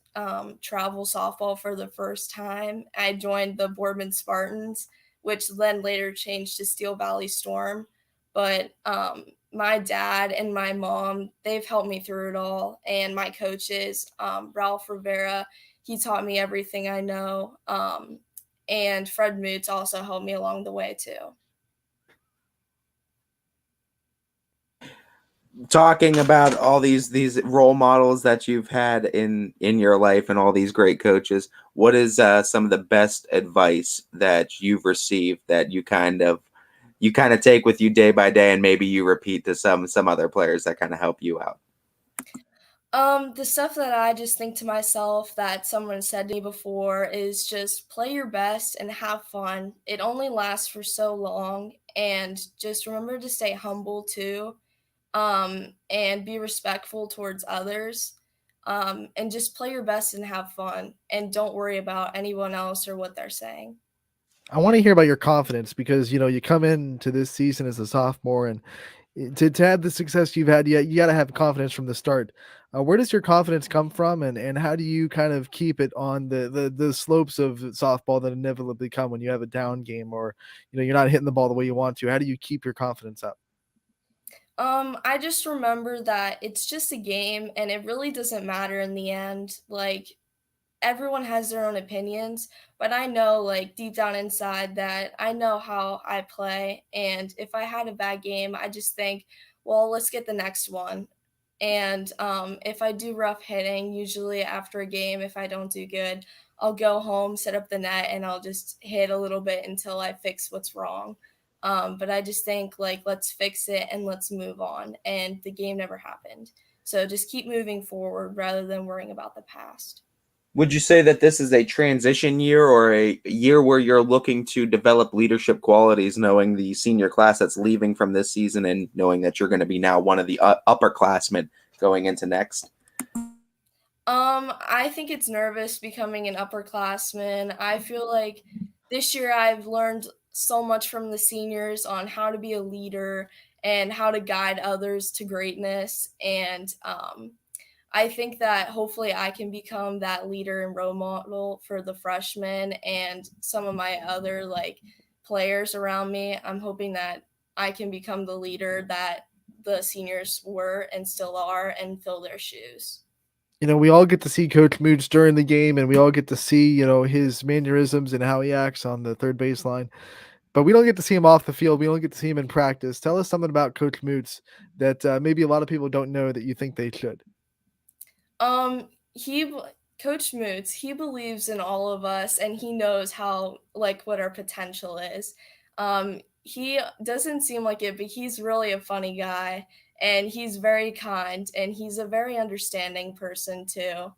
travel softball for the first time. I joined the Boardman Spartans, which then later changed to Steel Valley Storm. But my dad and my mom, they've helped me through it all. And my coaches, Ralph Rivera, he taught me everything I know. And Fred Moots also helped me along the way too.
Talking about all these role models that you've had in your life and all these great coaches, what is some of the best advice that you've received that you kind of take with you day by day and maybe you repeat to some other players that kind of help you out?
The stuff that I just think to myself that someone said to me before is just play your best and have fun. It only lasts for so long, and just remember to stay humble too. And be respectful towards others, and just play your best and have fun, and don't worry about anyone else or what they're saying.
I want to hear about your confidence because you come into this season as a sophomore and to have the success you've had, you got to have confidence from the start. Where does your confidence come from, and how do you kind of keep it on the slopes of softball that inevitably come when you have a down game or you're not hitting the ball the way you want to? How do you keep your confidence up?
I just remember that it's just a game and it really doesn't matter in the end. Like, everyone has their own opinions, but I know, like, deep down inside that I know how I play. And if I had a bad game, I just think, well, let's get the next one. And if I do rough hitting, usually after a game, if I don't do good, I'll go home, set up the net, and I'll just hit a little bit until I fix what's wrong. But I just think, like, let's fix it and let's move on. And the game never happened. So just keep moving forward rather than worrying about the past.
Would you say that this is a transition year or a year where you're looking to develop leadership qualities, knowing the senior class that's leaving from this season and knowing that you're going to be now one of the upperclassmen going into next?
I think it's nervous becoming an upperclassman. I feel like this year I've learned so much from the seniors on how to be a leader and how to guide others to greatness. And I think that hopefully I can become that leader and role model for the freshmen and some of my other like players around me. I'm hoping that I can become the leader that the seniors were and still are and fill their shoes.
We all get to see Coach Moots during the game, and we all get to see, his mannerisms and how he acts on the third baseline. but we don't get to see him off the field. We don't get to see him in practice. Tell us something about Coach Moots that maybe a lot of people don't know that you think they should.
He Coach Moots, he believes in all of us, and he knows how what our potential is. He doesn't seem like it, but he's really a funny guy, and he's very kind, and he's a very understanding person too.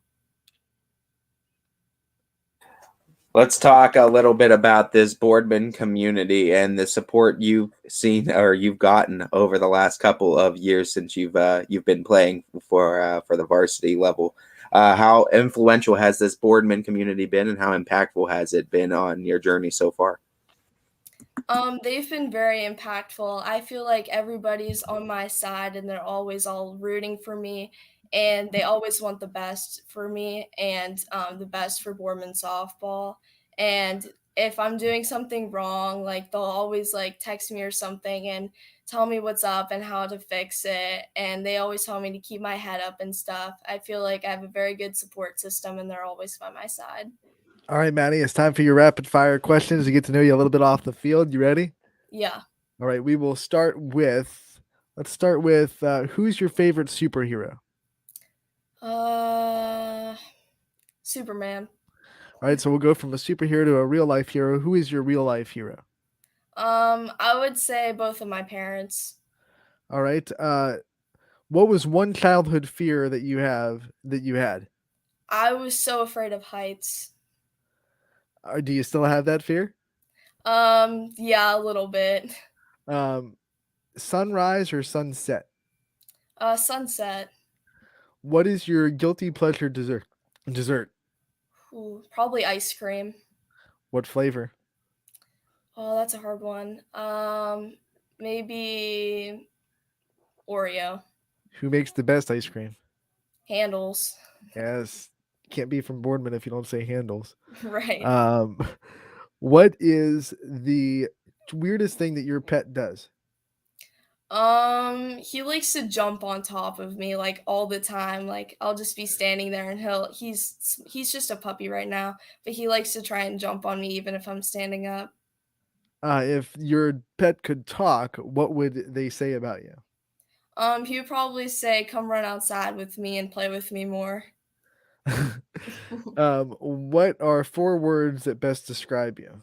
Let's talk a little bit about this Boardman community and the support you've seen or you've gotten over the last couple of years since you've been playing for the varsity level. How influential has this Boardman community been, and how impactful has it been on your journey so far?
They've been very impactful. I feel like everybody's on my side, and they're always all rooting for me, and they always want the best for me and the best for Boardman softball. And if I'm doing something wrong, they'll always text me or something and tell me what's up and how to fix it. And they always tell me to keep my head up and stuff. I feel like I have a very good support system, and they're always by my side.
All right, Maddie, it's time for your rapid fire questions to get to know you a little bit off the field. You ready?
Yeah.
All right, we will start with, who's your favorite superhero?
Superman.
All right, so we'll go from a superhero to a real life hero. Who is your real life hero?
I would say both of my parents.
All right. What was one childhood fear that you had?
I was so afraid of heights.
Do you still have that fear?
Yeah, a little bit.
Sunrise or sunset?
Sunset.
What is your guilty pleasure dessert?
Ooh, probably ice cream.
What flavor?
Oh, that's a hard one. Maybe Oreo.
Who makes the best ice cream?
Handles.
Yes. Can't be from Boardman if you don't say Handles.
Right.
What is the weirdest thing that your pet does?
He likes to jump on top of me all the time. I'll just be standing there, and he's just a puppy right now, but he likes to try and jump on me even if I'm standing up.
If your pet could talk, what would they say about you?
He would probably say, "Come run outside with me and play with me more."
What are 4 words that best describe you?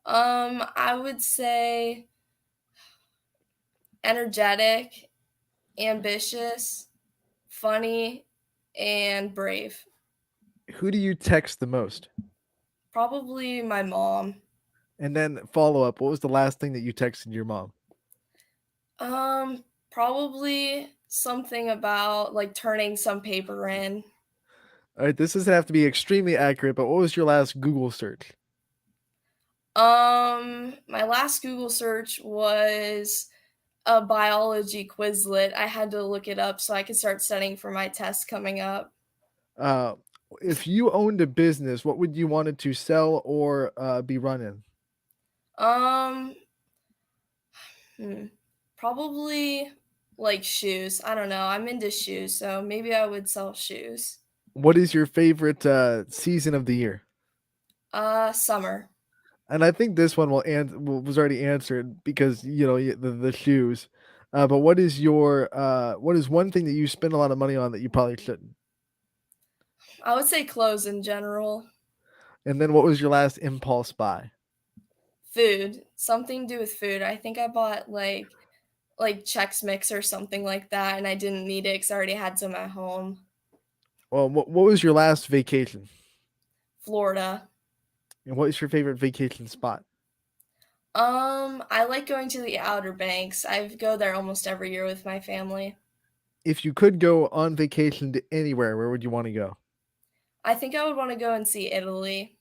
I would say energetic, ambitious, funny, and brave.
Who do you text the most?
Probably my mom.
And then follow up, what was the last thing that you texted your mom?
Probably something about turning some paper in.
All right, this doesn't have to be extremely accurate, but what was your last Google search?
My last Google search was a biology Quizlet. I had to look it up so I could start studying for my test coming up.
If you owned a business, what would you want it to sell or be running?
Probably shoes. I don't know. I'm into shoes, so maybe I would sell shoes.
What is your favorite season of the year?
Summer.
And I think this one was already answered because the shoes. But what is one thing that you spend a lot of money on that you probably shouldn't?
I would say clothes in general.
And then what was your last impulse buy?
Food. Something to do with food. I think I bought like Chex Mix or something like that, and I didn't need it because I already had some at home.
Well, what was your last vacation?
Florida.
And what is your favorite vacation spot?
I like going to the Outer Banks. I go there almost every year with my family.
If you could go on vacation to anywhere, where would you want to go?
I think I would want to go and see Italy.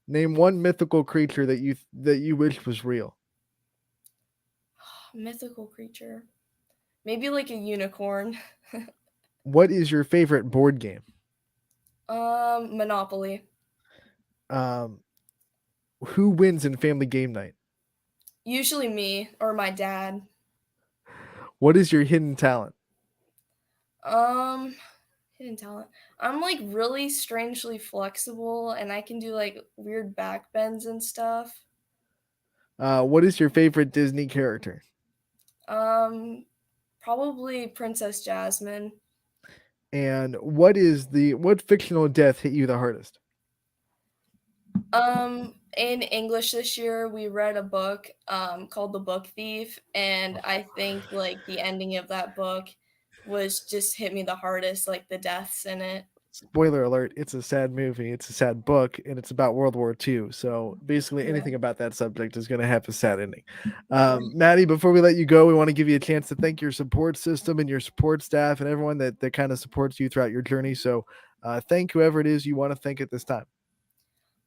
Name one mythical creature that you wish was real.
Mythical creature. Maybe like a unicorn.
What is your favorite board game?
Monopoly.
Who wins in family game night?
Usually me or my dad.
What is your hidden talent?
Hidden talent. I'm really strangely flexible, and I can do weird back bends and stuff.
What is your favorite Disney character?
Probably Princess Jasmine.
And what fictional death hit you the hardest?
In English this year, we read a book called The Book Thief, and I think like the ending of that book was just hit me the hardest, like the deaths in it.
Spoiler alert, it's a sad movie, it's a sad book, and it's about World War II. So basically anything about that subject is going to have a sad ending. Maddie, before we let you go, we want to give you a chance to thank your support system and your support staff and everyone that kind of supports you throughout your journey. So thank whoever it is you want to thank at this time.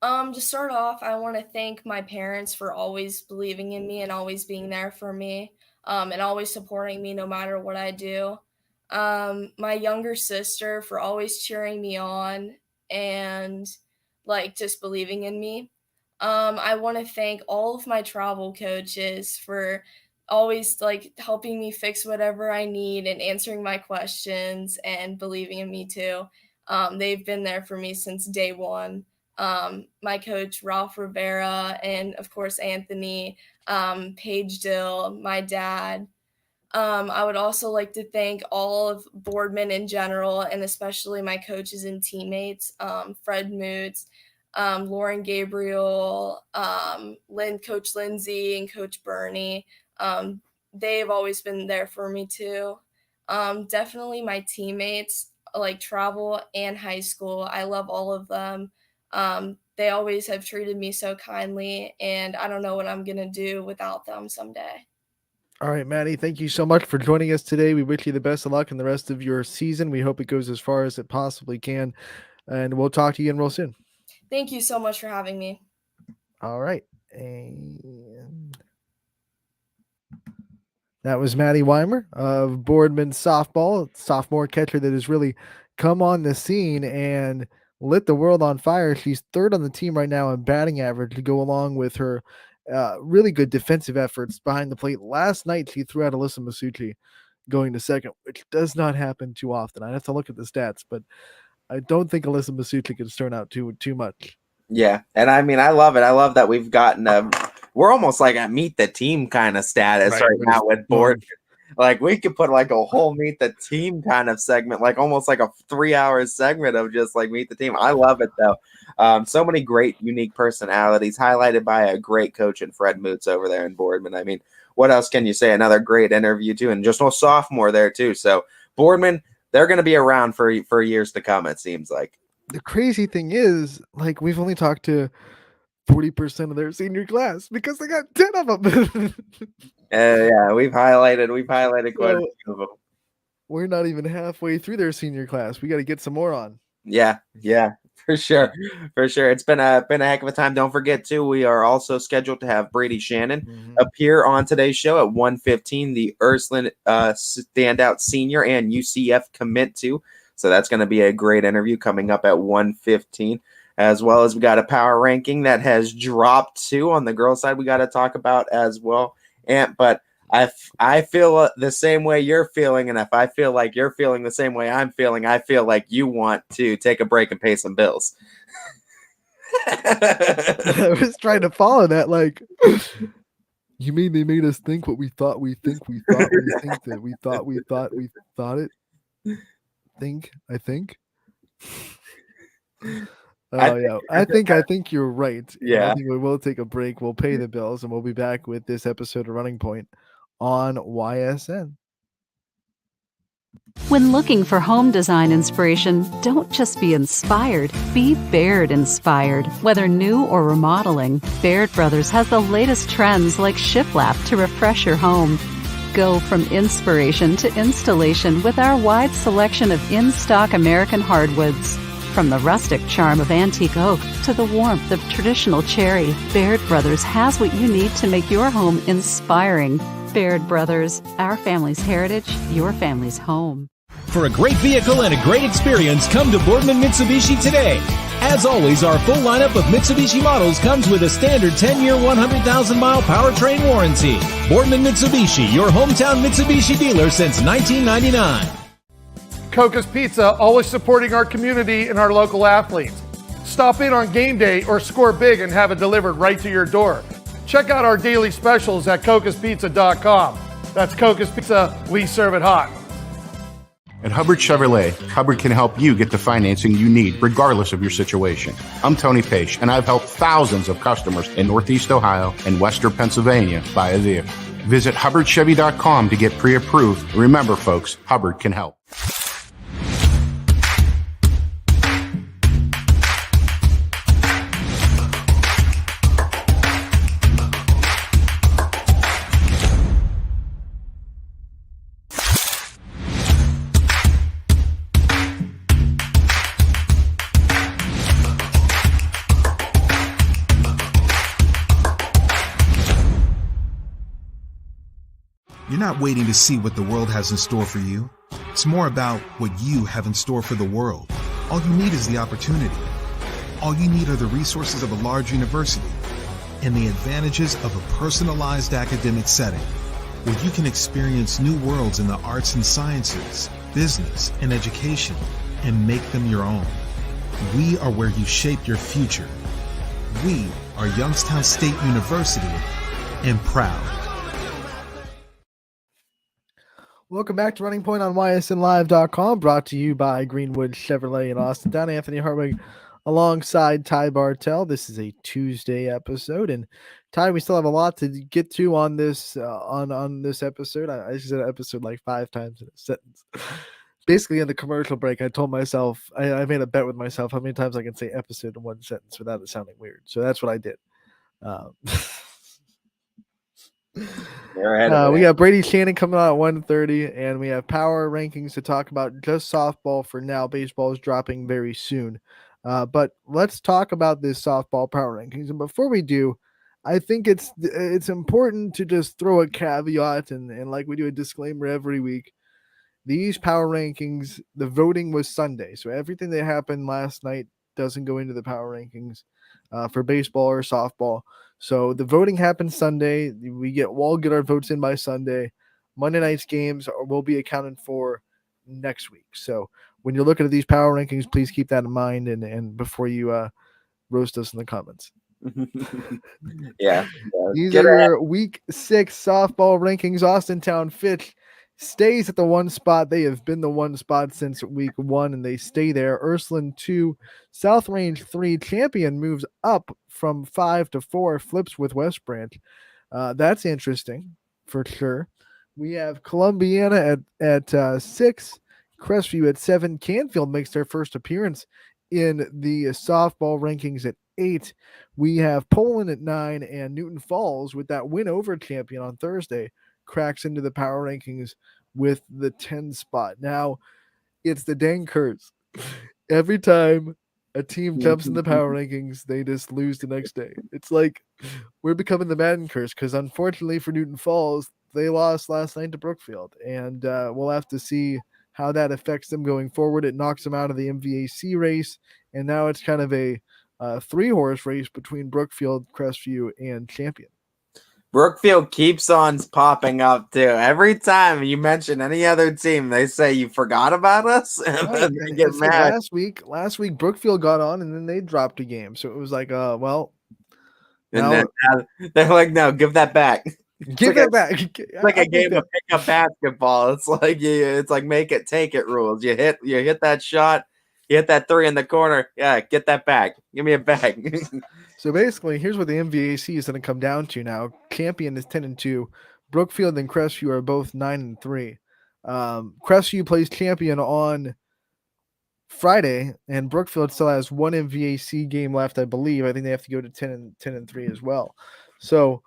To start off, I want to thank my parents for always believing in me and always being there for me, and always supporting me no matter what I do. My younger sister for always cheering me on and like just believing in me. I want to thank all of my travel coaches for always like helping me fix whatever I need and answering my questions and believing in me too. They've been there for me since day one. My coach Ralph Rivera and of course Anthony, Paige Dill, my dad. I would also like to thank all of Boardman in general, and especially my coaches and teammates, Fred Moots, Lauren Gabriel, Coach Lindsay, and Coach Bernie. They've always been there for me too. Definitely my teammates, like travel and high school. I love all of them. They always have treated me so kindly, and I don't know what I'm going to do without them someday.
All right, Maddie, thank you so much for joining us today. We wish you the best of luck in the rest of your season. We hope it goes as far as it possibly can, and we'll talk to you again real soon.
Thank you so much for having me.
All right. And that was Maddie Weimer of Boardman Softball, sophomore catcher that has really come on the scene and lit the world on fire. She's third on the team right now in batting average to go along with her really good defensive efforts behind the plate. Last night, she threw out Alyssa Masucci going to second, which does not happen too often. I have to look at the stats, but I don't think Alyssa Masucci can turn out too much.
Yeah, and I mean, I love it. I love that we've gotten we're almost like a meet the team kind of status right now with Board. Like we could put like a whole meet the team kind of segment, like almost like a 3-hour segment of just like meet the team. I love it though. So many great, unique personalities highlighted by a great coach in Fred Moots over there in Boardman. I mean, what else can you say? Another great interview too, and just no sophomore there too. So Boardman, they're going to be around for years to come. It seems like.
The crazy thing is, like, we've only talked to 40% of their senior class because they got 10 of them.
Yeah, we've highlighted quite a few of them.
We're not even halfway through their senior class. We got to get some more on.
Yeah, for sure. It's been a heck of a time. Don't forget too, we are also scheduled to have Brady Shannon appear on today's show at 1:15. The Ursuline standout senior and UCF commit too. So that's going to be a great interview coming up at 1:15. As well as we got a power ranking that has dropped too on the girls' side. We got to talk about as well. But I feel the same way you're feeling, and if I feel like you're feeling the same way I'm feeling, I feel like you want to take a break and pay some bills.
I was trying to follow that, like, you mean they made us think what we thought we think we thought we think that we thought we thought it? I think. Oh yeah, I think you're right.
Yeah,
I think we will take a break. We'll pay the bills, and we'll be back with this episode of Running Point on YSN.
When looking for home design inspiration, don't just be inspired, be Baird inspired. Whether new or remodeling, Baird Brothers has the latest trends like shiplap to refresh your home. Go from inspiration to installation with our wide selection of in-stock American hardwoods. From the rustic charm of antique oak to the warmth of traditional cherry, Baird Brothers has what you need to make your home inspiring. Baird Brothers, our family's heritage, your family's home.
For a great vehicle and a great experience, come to Boardman Mitsubishi today. As always, our full lineup of Mitsubishi models comes with a standard 10-year, 100,000-mile powertrain warranty. Boardman Mitsubishi, your hometown Mitsubishi dealer since 1999.
Coca's Pizza, always supporting our community and our local athletes. Stop in on game day or score big and have it delivered right to your door. check out our daily specials at cocospizza.com. That's Coca's Pizza, we serve it hot.
At Hubbard Chevrolet, Hubbard can help you get the financing you need regardless of your situation. I'm Tony Page, and I've helped thousands of customers in Northeast Ohio and Western Pennsylvania buy a vehicle. Visit HubbardChevy.com to get pre-approved. Remember, folks, Hubbard can help.
You're not waiting to see what the world has in store for you. It's more about what you have in store for the world. All you need is the opportunity. All you need are the resources of a large university and the advantages of a personalized academic setting where you can experience new worlds in the arts and sciences, business, and education and make them your own. We are where you shape your future. We are Youngstown State University and proud.
Welcome back to Running Point on YSNLive.com, brought to you by Greenwood Chevrolet in Austin. Down Anthony Hartwig alongside Ty Bartell. This is a Tuesday episode, and Ty, we still have a lot to get to on this on this episode. I said episode like 5 times in a sentence. Basically, in the commercial break, I told myself I made a bet with myself how many times I can say episode in one sentence without it sounding weird. So that's what I did. We got Brady Shannon coming out at 1:30, and we have power rankings to talk about. Just softball for now. Baseball is dropping very soon. But let's talk about this softball power rankings. And before we do, I think it's important to just throw a caveat and like we do a disclaimer every week. These power rankings, the voting was Sunday. So everything that happened last night doesn't go into the power rankings for baseball or softball. So the voting happens Sunday. We'll get our votes in by Sunday. Monday night's games will be accounted for next week. So when you're looking at these power rankings, please keep that in mind and before you roast us in the comments.
Yeah.
These are your week 6 softball rankings. Austintown Fitch stays at the 1 spot. They have been the 1 spot since week 1, and they stay there. Ursuline 2, South Range 3. Champion moves up from 5 to 4, flips with West Branch. That's interesting for sure. We have Columbiana at 6, Crestview at 7. Canfield makes their first appearance in the softball rankings at 8. We have Poland at 9, and Newton Falls, with that win over Champion on Thursday, cracks into the power rankings with the 10 spot. Now, it's the dang curse. Every time a team jumps in the power rankings, they just lose the next day. It's like we're becoming the Madden curse because, unfortunately for Newton Falls, they lost last night to Brookfield, and we'll have to see how that affects them going forward. It knocks them out of the MVAC race, and now it's kind of a 3-horse race between Brookfield, Crestview, and Champion.
Brookfield keeps on popping up too. Every time you mention any other team, they say you forgot about us, and then they get mad.
Last week, Brookfield got on, and then they dropped a game. So it was like, well.
And then they're like, no, give that back.
Give it back.
It's like a game of pickup basketball. It's like make it, take it rules. You hit that shot, you hit that 3 in the corner. Yeah, get that back. Give me it back.
So basically, here's what the MVAC is going to come down to now. Champion is 10-2. Brookfield and Crestview are both 9-3. Crestview plays Champion on Friday, and Brookfield still has 1 MVAC game left, I believe. I think they have to go to 10-3 as well. So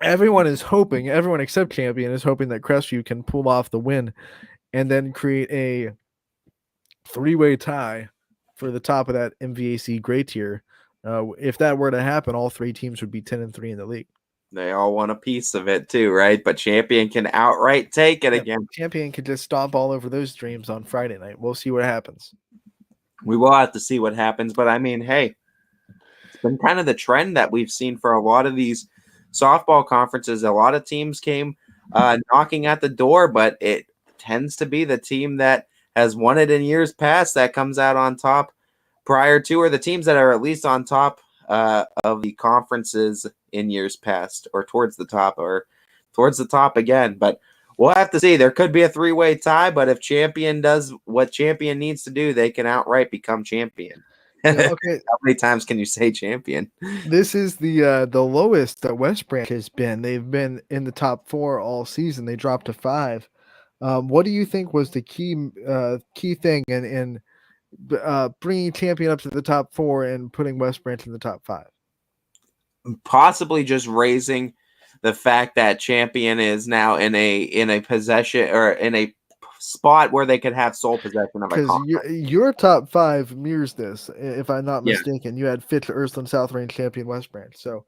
everyone except Champion is hoping that Crestview can pull off the win and then create a 3-way tie for the top of that MVAC gray tier. If that were to happen, all 3 teams would be 10-3 in the league.
They all want a piece of it too, right? But Champion can outright take it again.
Champion could just stomp all over those dreams on Friday night. We'll see what happens.
We will have to see what happens. But I mean, hey, it's been kind of the trend that we've seen for a lot of these softball conferences. A lot of teams came knocking at the door, but it tends to be the team that has won it in years past that comes out on top prior to, or the teams that are at least on top of the conferences in years past, or towards the top again. But we'll have to see. There could be a 3-way tie, but if champion does what champion needs to do, they can outright become champion.
Okay.
How many times can you say champion?
This is the lowest that West Branch has been. They've been in the top 4 all season. They dropped to 5. What do you think was the key thing in bringing champion up to the top 4 and putting West Branch in the top 5?
Possibly just raising the fact that champion is now in a possession, or in a spot where they could have sole possession of a conference.
Your top 5 mirrors this, if I'm not mistaken. You had Fitch, Ursuline, South Range, Champion, West Branch. So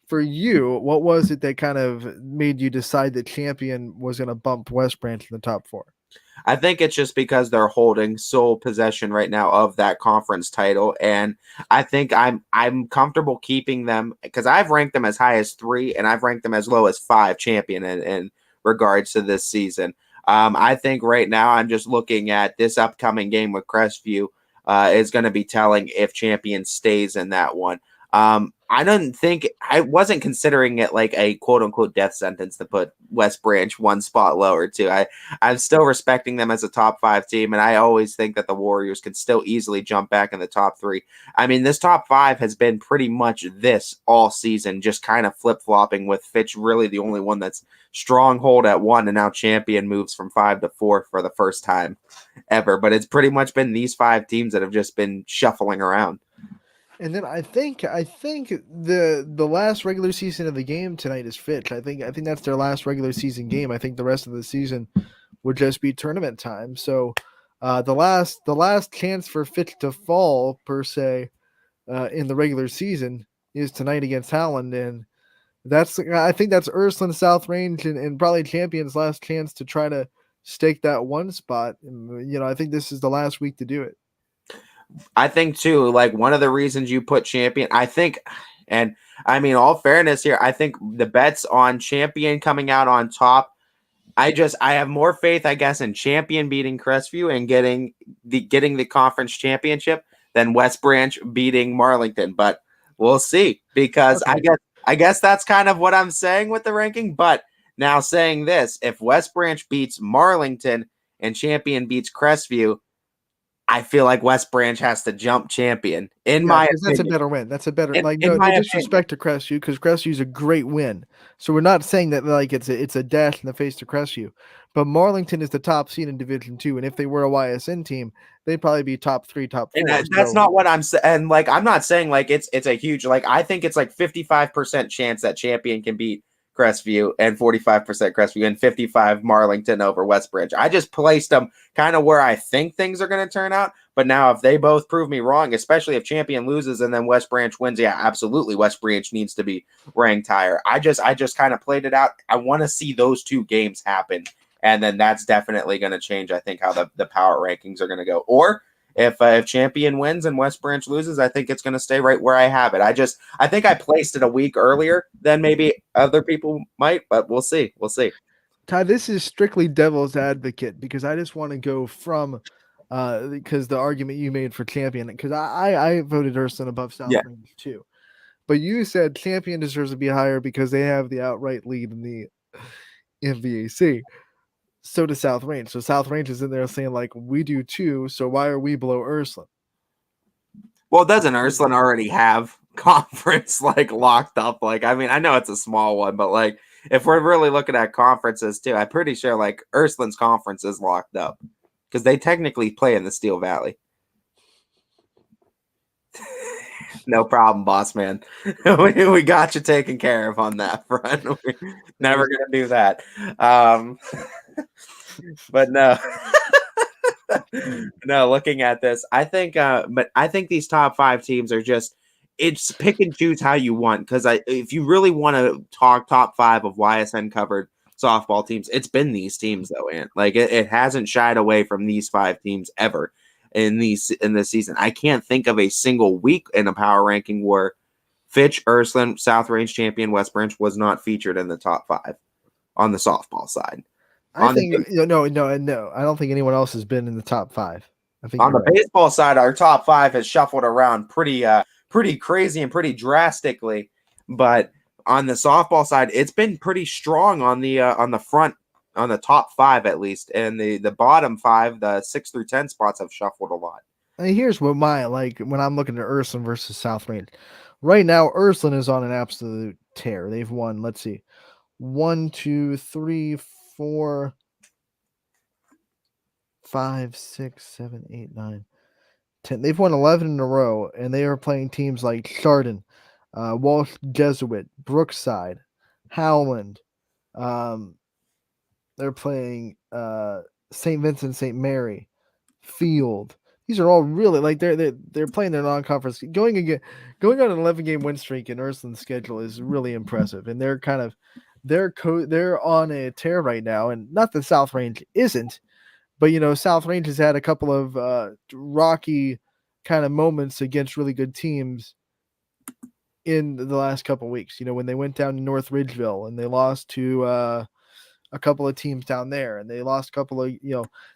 for you, what was it that kind of made you decide that Champion was going to bump West Branch in the top 4?
I think it's just because they're holding sole possession right now of that conference title, and I think I'm comfortable keeping them, because I've ranked them as high as 3 and I've ranked them as low as 5 champion in regards to this season. I think right now I'm just looking at this upcoming game with Crestview is going to be telling if champion stays in that one. I wasn't considering it like a quote unquote death sentence to put West Branch one spot lower too. I'm still respecting them as a top 5 team, and I always think that the Warriors can still easily jump back in the top 3. I mean, this top 5 has been pretty much this all season, just kind of flip flopping, with Fitch really the only one that's stronghold at 1, and now champion moves from 5 to 4 for the first time ever. But it's pretty much been these 5 teams that have just been shuffling around.
And then I think the last regular season of the game tonight is Fitch. I think that's their last regular season game. I think the rest of the season would just be tournament time. So the last chance for Fitch to fall per se in the regular season is tonight against Howland, and I think that's Ursuline, South Range, and probably Champion's last chance to try to stake that 1 spot. I think this is the last week to do it.
I think too, like, one of the reasons you put champion, I think, and I mean, all fairness here, I think the bets on champion coming out on top, I have more faith, I guess, in champion beating Crestview and getting the conference championship than West Branch beating Marlington. But we'll see, because okay. I guess that's kind of what I'm saying with the ranking. But now saying this, if West Branch beats Marlington and champion beats Crestview, I feel like West Branch has to jump champion. In my opinion,
that's a better win. That's a better no disrespect to Crestview, because Crestview is a great win. So we're not saying that like it's a dash in the face to Crestview, but Marlington is the top seed in Division 2, and if they were a YSN team, they'd probably be top 3, top 4.
And that's not what I'm saying. And like, I'm not saying like it's a huge, like, I think it's like 55% chance that champion can beat Crestview, and 45% Crestview, and 55 Marlington over West Branch. I just placed them kind of where I think things are going to turn out. But now if they both prove me wrong, especially if champion loses and then West Branch wins, yeah, absolutely, West Branch needs to be ranked higher. I just kind of played it out. I want to see those 2 games happen, and then that's definitely going to change, I think, how the power rankings are going to go. Or if champion wins and West Branch loses, I think it's going to stay right where I have it. I think I placed it a week earlier than maybe other people might, but we'll see. We'll see.
Ty, this is strictly devil's advocate, because I just want to go from because the argument you made for champion, because I voted Ursuline above South Range too, but you said champion deserves to be higher because they have the outright lead in the MVAC. So does South Range. So South Range is in there saying, like, we do too, so why are we below Ursuline?
Well, doesn't Ursuline already have conference, like, locked up? Like, I mean, I know it's a small one, but, like, if we're really looking at conferences too, I'm pretty sure, like, Ursuline's conference is locked up, because they technically play in the Steel Valley. No problem, boss man. we got you taken care of on that front. We're never going to do that. But no. No, looking at this, I think these top 5 teams are just, it's pick and choose how you want. Because if you really want to talk top 5 of YSN covered softball teams, it's been these teams though, and like it hasn't shied away from these 5 teams ever in this season. I can't think of a single week in a power ranking where Fitch, Ursuline, South Range champion, West Branch was not featured in the top 5 on the softball side.
No. I don't think anyone else has been in the top 5. I think
on the baseball side, our top 5 has shuffled around pretty pretty crazy and pretty drastically. But on the softball side, it's been pretty strong on the front, on the top 5 at least, and the bottom 5, the 6 through 10 spots have shuffled a lot.
And here's what when I'm looking at Ursuline versus South Range. Right now, Ursuline is on an absolute tear. They've won, let's see, 1, 2, 3, 4, 5, 6, 7, 8, 9, 10. They've won 11 in a row, and they are playing teams like Chardon, Walsh Jesuit, Brookside, Howland. They're playing St. Vincent, St. Mary, Field. These are all really like they're playing their non-conference. Going on an 11-game win streak in Ursuline's schedule is really impressive, and they're on a tear right now. And not that South Range isn't, but South Range has had a couple of rocky kind of moments against really good teams in the last couple of weeks. When they went down to North Ridgeville and they lost to a couple of teams down there, and they lost a couple of,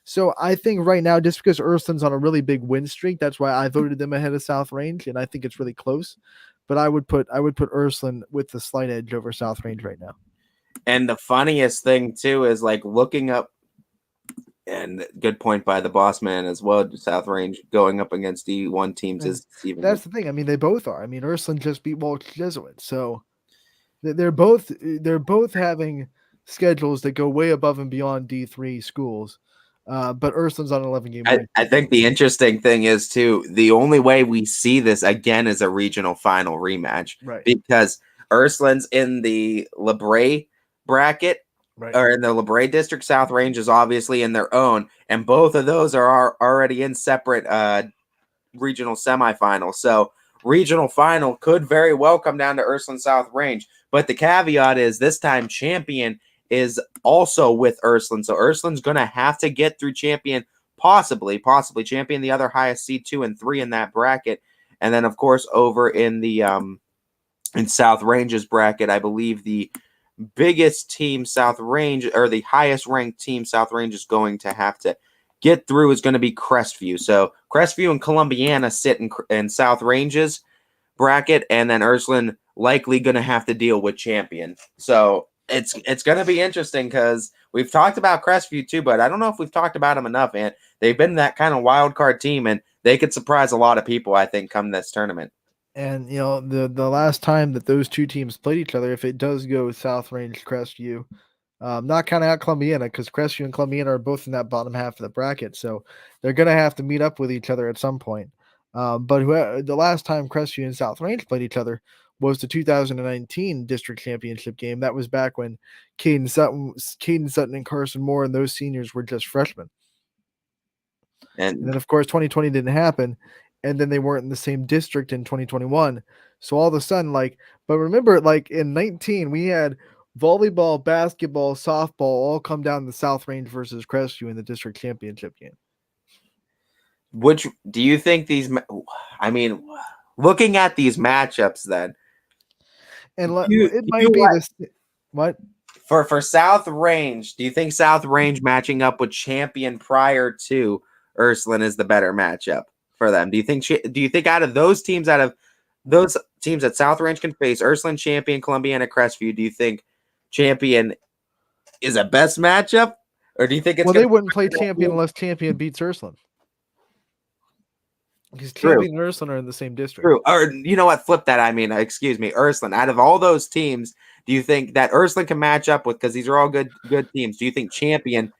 so I think right now, just because Ursuline's on a really big win streak, that's why I voted them ahead of South Range, and I think it's really close, but I would put Ursuline with the slight edge over South Range right now.
And the funniest thing too is like looking up, and good point by the boss man as well, South Range going up against D1 teams is even.
That's the thing. I mean, they both are. I mean, Ursuline just beat Walsh Jesuit, so they're both having schedules that go way above and beyond D3 schools, but Ursuline's on an 11-game win.
I think the interesting thing is too, the only way we see this again is a regional final rematch,
right?
Because Ursuline's in the LeBray bracket,
right,
or in the LeBray district. South Range is obviously in their own, and both of those are already in separate regional semifinals. So regional final could very well come down to Ursuline South Range, but the caveat is this time champion is also with Ursuline. So Ursuline's going to have to get through champion, possibly champion, the other highest seed 2 and 3 in that bracket. And then of course, over in the, in South Range's bracket, I believe the biggest team South Range, or the highest ranked team South Range is going to have to get through, is going to be Crestview. So Crestview and Columbiana sit in South Range's bracket, and then Ursuline likely going to have to deal with champion. So it's going to be interesting, because we've talked about Crestview too, but I don't know if we've talked about them enough. And they've been that kind of wild card team, and they could surprise a lot of people, I think, come this tournament.
And the last time that those two teams played each other, if it does go South Range Crestview, not counting out Columbiana, because Crestview and Columbiana are both in that bottom half of the bracket, so they're going to have to meet up with each other at some point. But the last time Crestview and South Range played each other was the 2019 district championship game. That was back when Caden Sutton and Carson Moore and those seniors were just freshmen. And then, of course, 2020 didn't happen, and then they weren't in the same district in 2021. So all of a sudden, but remember, in 19, we had volleyball, basketball, softball all come down the South Range versus Crestview in the district championship game.
Which do you think these? I mean, looking at these matchups, then,
and it might be this. What
for South Range? Do you think South Range matching up with champion prior to Ursuline is the better matchup for them? Do you think out of those teams that South Range can face, Ursuline, champion, Columbiana, Crestview, do you think champion is a best matchup, or do you think it's
they wouldn't play champion unless champion beats Ursuline? Because champion and Ursuline are in the same district.
True. Or you know what? Flip that. I mean, excuse me, Ursuline. Out of all those teams, do you think that Ursuline can match up with? Because these are all good teams. Do you think champion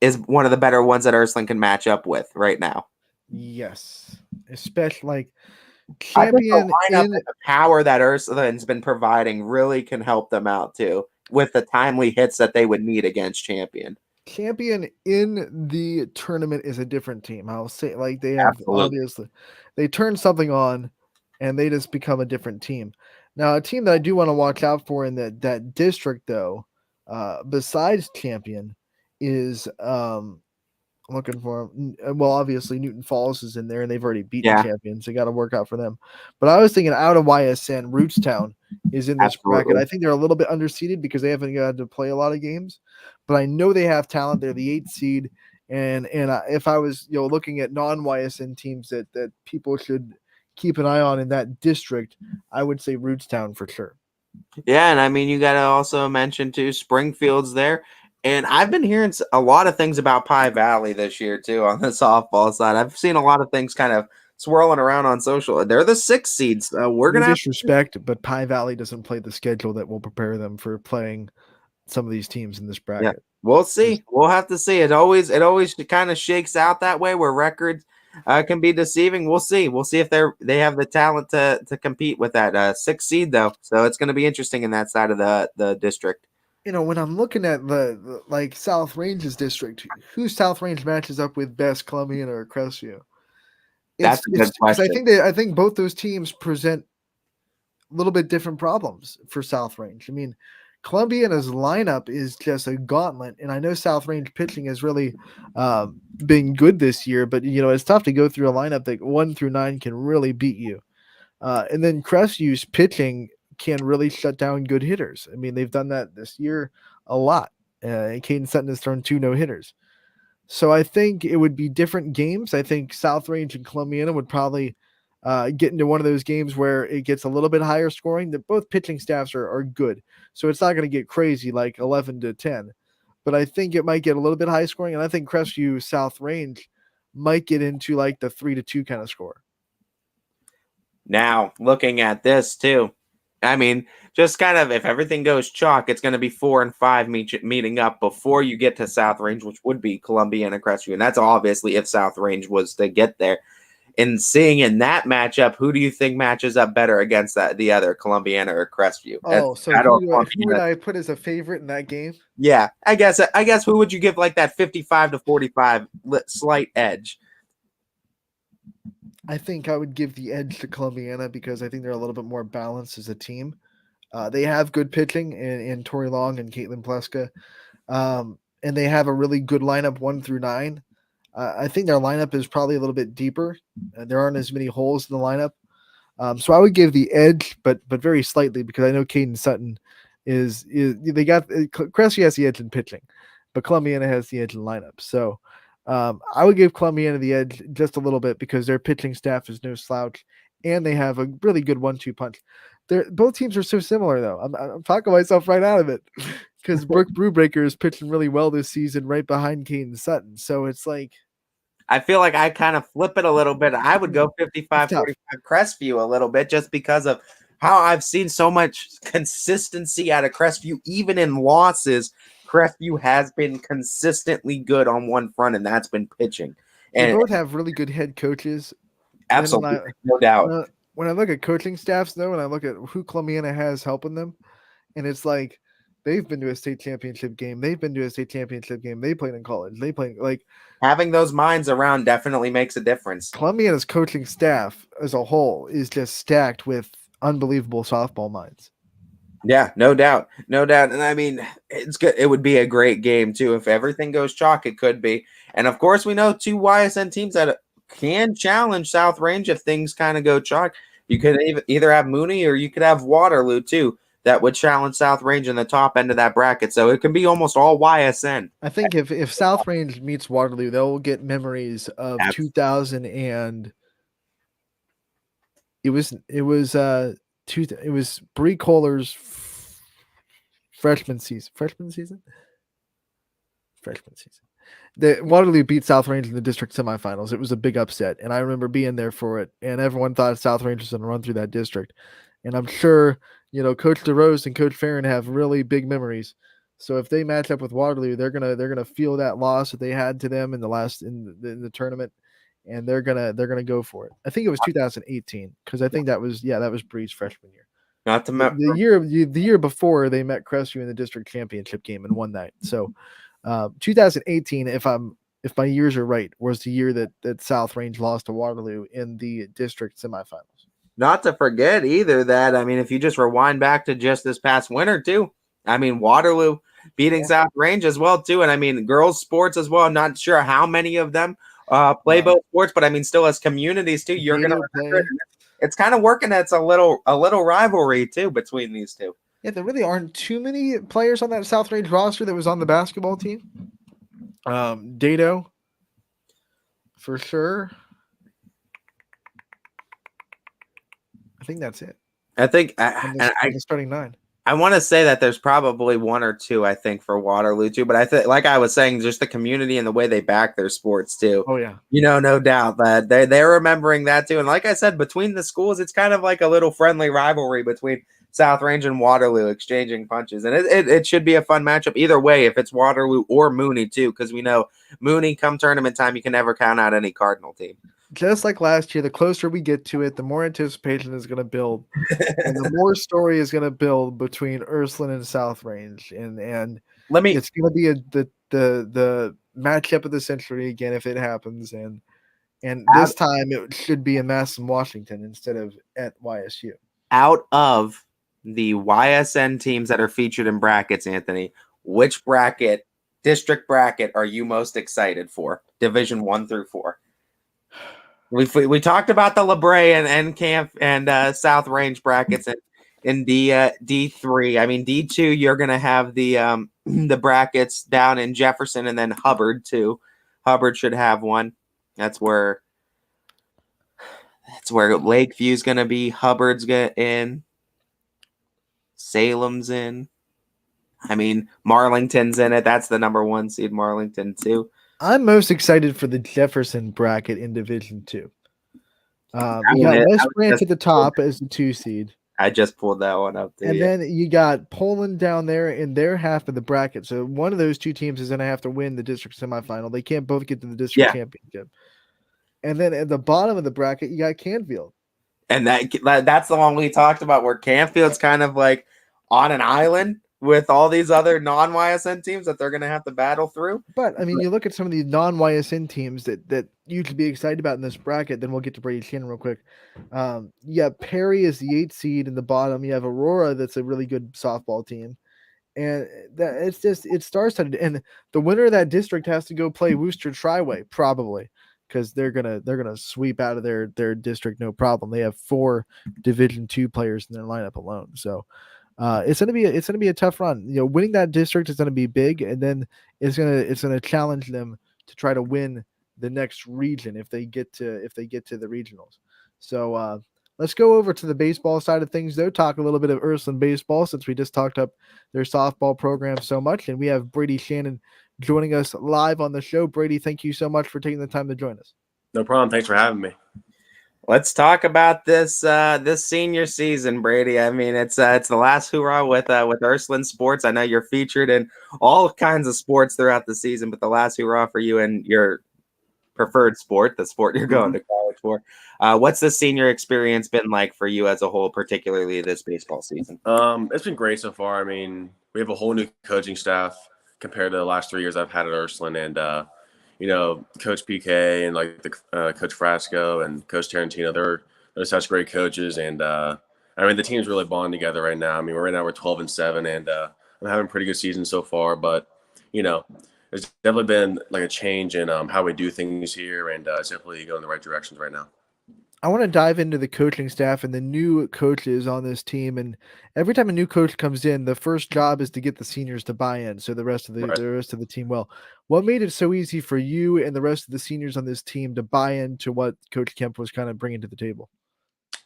is one of the better ones that Ursuline can match up with right now?
Yes, especially champion
in the power that Ursuline's been providing really can help them out too, with the timely hits that they would need against champion.
Champion in the tournament is a different team. I'll say, they have obviously they turn something on, and they just become a different team. Now, a team that I do want to watch out for in that district, though, besides champion, is looking for well, obviously Newton Falls is in there, and they've already beaten champions. So got to work out for them. But I was thinking out of Ysn, Rootstown is in this bracket. I think they're a little bit underseeded because they haven't got to play a lot of games, but I know they have talent. They're the 8th seed, and if I was looking at non-Ysn teams that people should keep an eye on in that district, I would say Rootstown for sure.
Yeah, and I mean, you got to also mention too, Springfield's there. And I've been hearing a lot of things about Pie Valley this year too on the softball side. I've seen a lot of things kind of swirling around on social. They're the 6 seeds. We're
No
gonna
disrespect, but Pie Valley doesn't play the schedule that will prepare them for playing some of these teams in this bracket.
Yeah, we'll see. We'll have to see. It always kind of shakes out that way where records can be deceiving. We'll see. We'll see if they have the talent to compete with that 6th seed though. So it's going to be interesting in that side of the district.
You know, when I'm looking at the like South Range's district, who South Range matches up with best, Columbiana or Crestview?
That's a good question.
I think both those teams present a little bit different problems for South Range. I mean, Columbiana's lineup is just a gauntlet, and I know South Range pitching has really been good this year, but you know it's tough to go through a lineup that 1 through 9 can really beat you. And then Crestview's pitching can really shut down good hitters. I mean, they've done that this year a lot. Caden Sutton has thrown 2 no-hitters. So I think it would be different games. I think South Range and Columbiana would probably get into one of those games where it gets a little bit higher scoring. That both pitching staffs are good. So it's not going to get crazy like 11-10. But I think it might get a little bit high scoring. And I think Crestview South Range might get into like the 3-2 kind of score.
Now, looking at this too, I mean, just kind of if everything goes chalk, it's going to be 4 and 5 meeting up before you get to South Range, which would be Columbiana and Crestview. And that's obviously if South Range was to get there. And seeing in that matchup, who do you think matches up better against the other, Columbiana or Crestview?
Oh, so who would I put as a favorite in that game?
Yeah, I guess who would you give like that 55-45 slight edge?
I think I would give the edge to Columbiana because I think they're a little bit more balanced as a team. They have good pitching in Tori Long and Caitlin Pleska. And they have a really good lineup 1 through 9. I think their lineup is probably a little bit deeper. There aren't as many holes in the lineup. So I would give the edge, but very slightly because I know Caden Sutton is they got Cressy has the edge in pitching, but Columbiana has the edge in lineup. So I would give Columbiana the edge just a little bit because their pitching staff is no slouch, and they have a really good 1-2 punch. Both teams are so similar, though. I'm talking myself right out of it because Brooke Brewbreaker is pitching really well this season, right behind Caden Sutton. So it's like
I feel like I kind of flip it a little bit. I would go 55-45 Crestview a little bit just because of how I've seen so much consistency out of Crestview, even in losses. Crestview has been consistently good on one front, and that's been pitching. And
they both have really good head coaches.
Absolutely, no doubt.
When I look at coaching staffs, though, and I look at who Columbiana has helping them, and it's like they've been to a state championship game. They've been to a state championship game. They played in college. They played like
having those minds around definitely makes a difference.
Columbiana's coaching staff as a whole is just stacked with unbelievable softball minds.
Yeah, no doubt. No doubt. And I mean, it's good. It would be a great game too. If everything goes chalk, it could be. And of course, we know 2 YSN teams that can challenge South Range if things kind of go chalk. You could either have Mooney or you could have Waterloo too. That would challenge South Range in the top end of that bracket. So it can be almost all YSN.
I think if South Range meets Waterloo, they'll get memories of 2000 and it was Bree Kohler's freshman season. The Waterloo beat South Range in the district semifinals. It was a big upset, and I remember being there for it. And everyone thought South Range was going to run through that district. And I'm sure Coach DeRose and Coach Farron have really big memories. So if they match up with Waterloo, they're gonna feel that loss that they had to them in the tournament, and they're gonna go for it. I think it was 2018 because I think that was Bree's freshman year.
Not to
the year before they met Crestview in the district championship game and won that. So 2018, if my years are right, was the year that South Range lost to Waterloo in the district semifinals.
Not to forget either that, I mean, if you just rewind back to just this past winter too, I mean, Waterloo beating South Range as well too. And I mean, girls sports as well. I'm not sure how many of them play both sports, but I mean, still as communities too, you're going to remember it's kind of working. It's a little rivalry too between these two.
Yeah, there really aren't too many players on that South Range roster that was on the basketball team. Dado, for sure. think that's it.
I think
On the starting 9.
I want to say that there's probably one or two, I think, for Waterloo too. But I think, like I was saying, just the community and the way they back their sports too.
Oh yeah,
no doubt that they're remembering that too. And like I said, between the schools, it's kind of like a little friendly rivalry between South Range and Waterloo, exchanging punches, and it should be a fun matchup either way, if it's Waterloo or Mooney too, because we know Mooney, come tournament time, you can never count out any Cardinal team.
Just like last year, the closer we get to it, the more anticipation is going to build, and the more story is going to build between Ursuline and South Range, and it's going to be the matchup of the century again if it happens, and this time it should be in Madison, Washington instead of at YSU.
Out of the YSN teams that are featured in brackets, Anthony, which district bracket are you most excited for? Division 1 through 4. We talked about the LeBray and Camp and South Range brackets in D3. I mean, D2, you're gonna have the brackets down in Jefferson and then Hubbard too. Hubbard should have one. That's where Lakeview's gonna be. Hubbard's in. Salem's in. I mean, Marlington's in it. That's the number 1 seed, Marlington too.
I'm most excited for the Jefferson bracket in Division 2. You got West Branch at the top as the 2 seed.
I just pulled that one up.
And then you got Poland down there in their half of the bracket. So one of those 2 teams is going to have to win the district semifinal. They can't both get to the district championship. And then at the bottom of the bracket, you got Canfield.
And that's the one we talked about, where Canfield's kind of like on an island with all these other non-YSN teams that they're going to have to battle through.
But, I mean, you look at some of these non-YSN teams that you should be excited about in this bracket, then we'll get to Brady Shannon real quick. You have Perry is the 8th seed in the bottom. You have Aurora, that's a really good softball team. And it's star-studded. And the winner of that district has to go play Worcester Triway, probably, because they're gonna sweep out of their district no problem. They have 4 Division 2 players in their lineup alone. So it's gonna be a tough run. You know, winning that district is gonna be big, and then it's gonna challenge them to try to win the next region if they get to the regionals. So let's go over to the baseball side of things, though. Talk a little bit of Ursuline baseball, since we just talked up their softball program so much, and we have Brady Shannon joining us live on the show. Brady, thank you so much for taking the time to join us.
No problem. Thanks for having me.
Let's talk about this senior season, Brady. I mean, it's the last hurrah with Ursuline sports. I know you're featured in all kinds of sports throughout the season, but the last hurrah for you and your preferred sport, the sport you're going to college for. What's the senior experience been like for you as a whole, particularly this baseball season?
It's been great so far. I mean, we have a whole new coaching staff compared to the last 3 years I've had at Ursuline, and Coach PK and like the Coach Frasco and Coach Tarantino, they're such great coaches, and I mean, the team's really bonding together right now. I mean, right now we're 12-7, and I'm having a pretty good season so far, but there's definitely been like a change in how we do things here, and it's definitely going in the right directions right now.
I want to dive into the coaching staff and the new coaches on this team. And every time a new coach comes in, the first job is to get the seniors to buy in, so the rest of the team will. What made it so easy for you and the rest of the seniors on this team to buy into what Coach Kemp was kind of bringing to the table?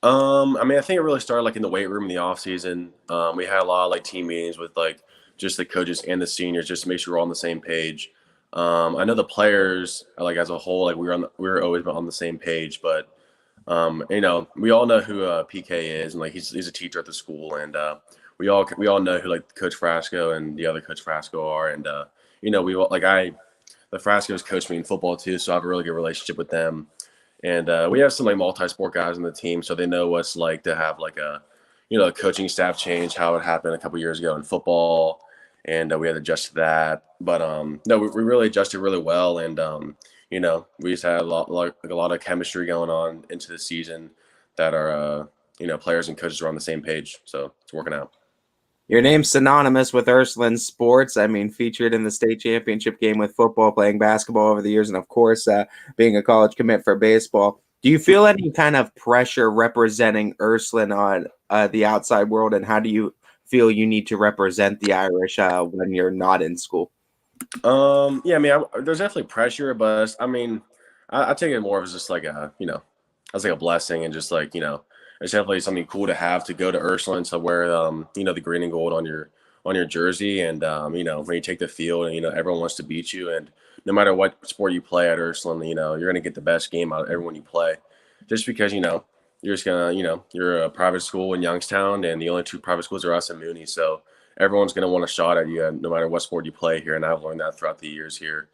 I mean, I think it really started like in the weight room in the off season. We had a lot of like team meetings with like just the coaches and the seniors just to make sure we're all on the same page. I know the players, like as a whole, like we were always on the same page, but we all know who PK is, and like he's a teacher at the school, and we all know who like Coach Frasco and the other Coach Frasco are, and the Frascos coached me in football too, so I have a really good relationship with them, and we have some like multi-sport guys on the team, so they know what it's like to have like a coaching staff change, how it happened a couple years ago in football, and we had to adjust to that, but no, we really adjusted really well, and we just had a lot of chemistry going on into the season that our players and coaches are on the same page. So it's working out.
Your name's synonymous with Ursuline sports. I mean, featured in the state championship game with football, playing basketball over the years, and of course, being a college commit for baseball. Do you feel any kind of pressure representing Ursuline on the outside world, and how do you feel you need to represent the Irish when you're not in school?
Yeah, I mean, there's definitely pressure, but I mean, I take it more as just like as like a blessing, and just like, it's definitely something cool to have to go to Ursuline to wear, the green and gold on your jersey. And, when you take the field and, everyone wants to beat you. And no matter what sport you play at Ursuline, you're going to get the best game out of everyone you play just because, you're just going to, you're a private school in Youngstown and the only two private schools are us and Mooney. So everyone's going to want a shot at you no matter what sport you play here. And I've learned that throughout the years here,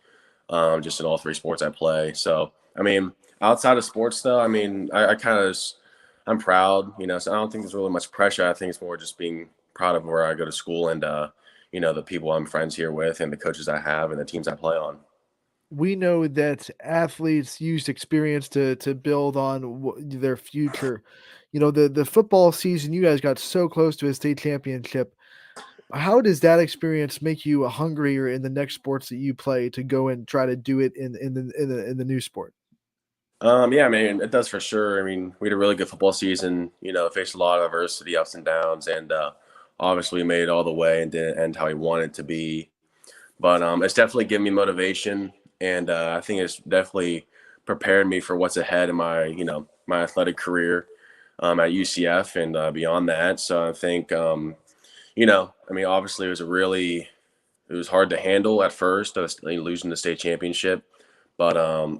just in all three sports I play. So, outside of sports though, I kind of I'm proud, so I don't think there's really much pressure. I think it's more just being proud of where I go to school and, the people I'm friends here with and the coaches I have and the teams I play on.
We know that athletes use experience to build on their future. The football season, you guys got so close to a state championship. How does that experience make you hungrier in the next sports that you play to go and try to do it in the new sport?
Yeah, it does for sure. We had a really good football season, faced a lot of adversity, ups and downs, and obviously we made it all the way and didn't end how we wanted it to be. But it's definitely given me motivation, and I think it's definitely prepared me for what's ahead in my, my athletic career at UCF and beyond that. So I think, obviously it was hard to handle at first, losing the state championship. But,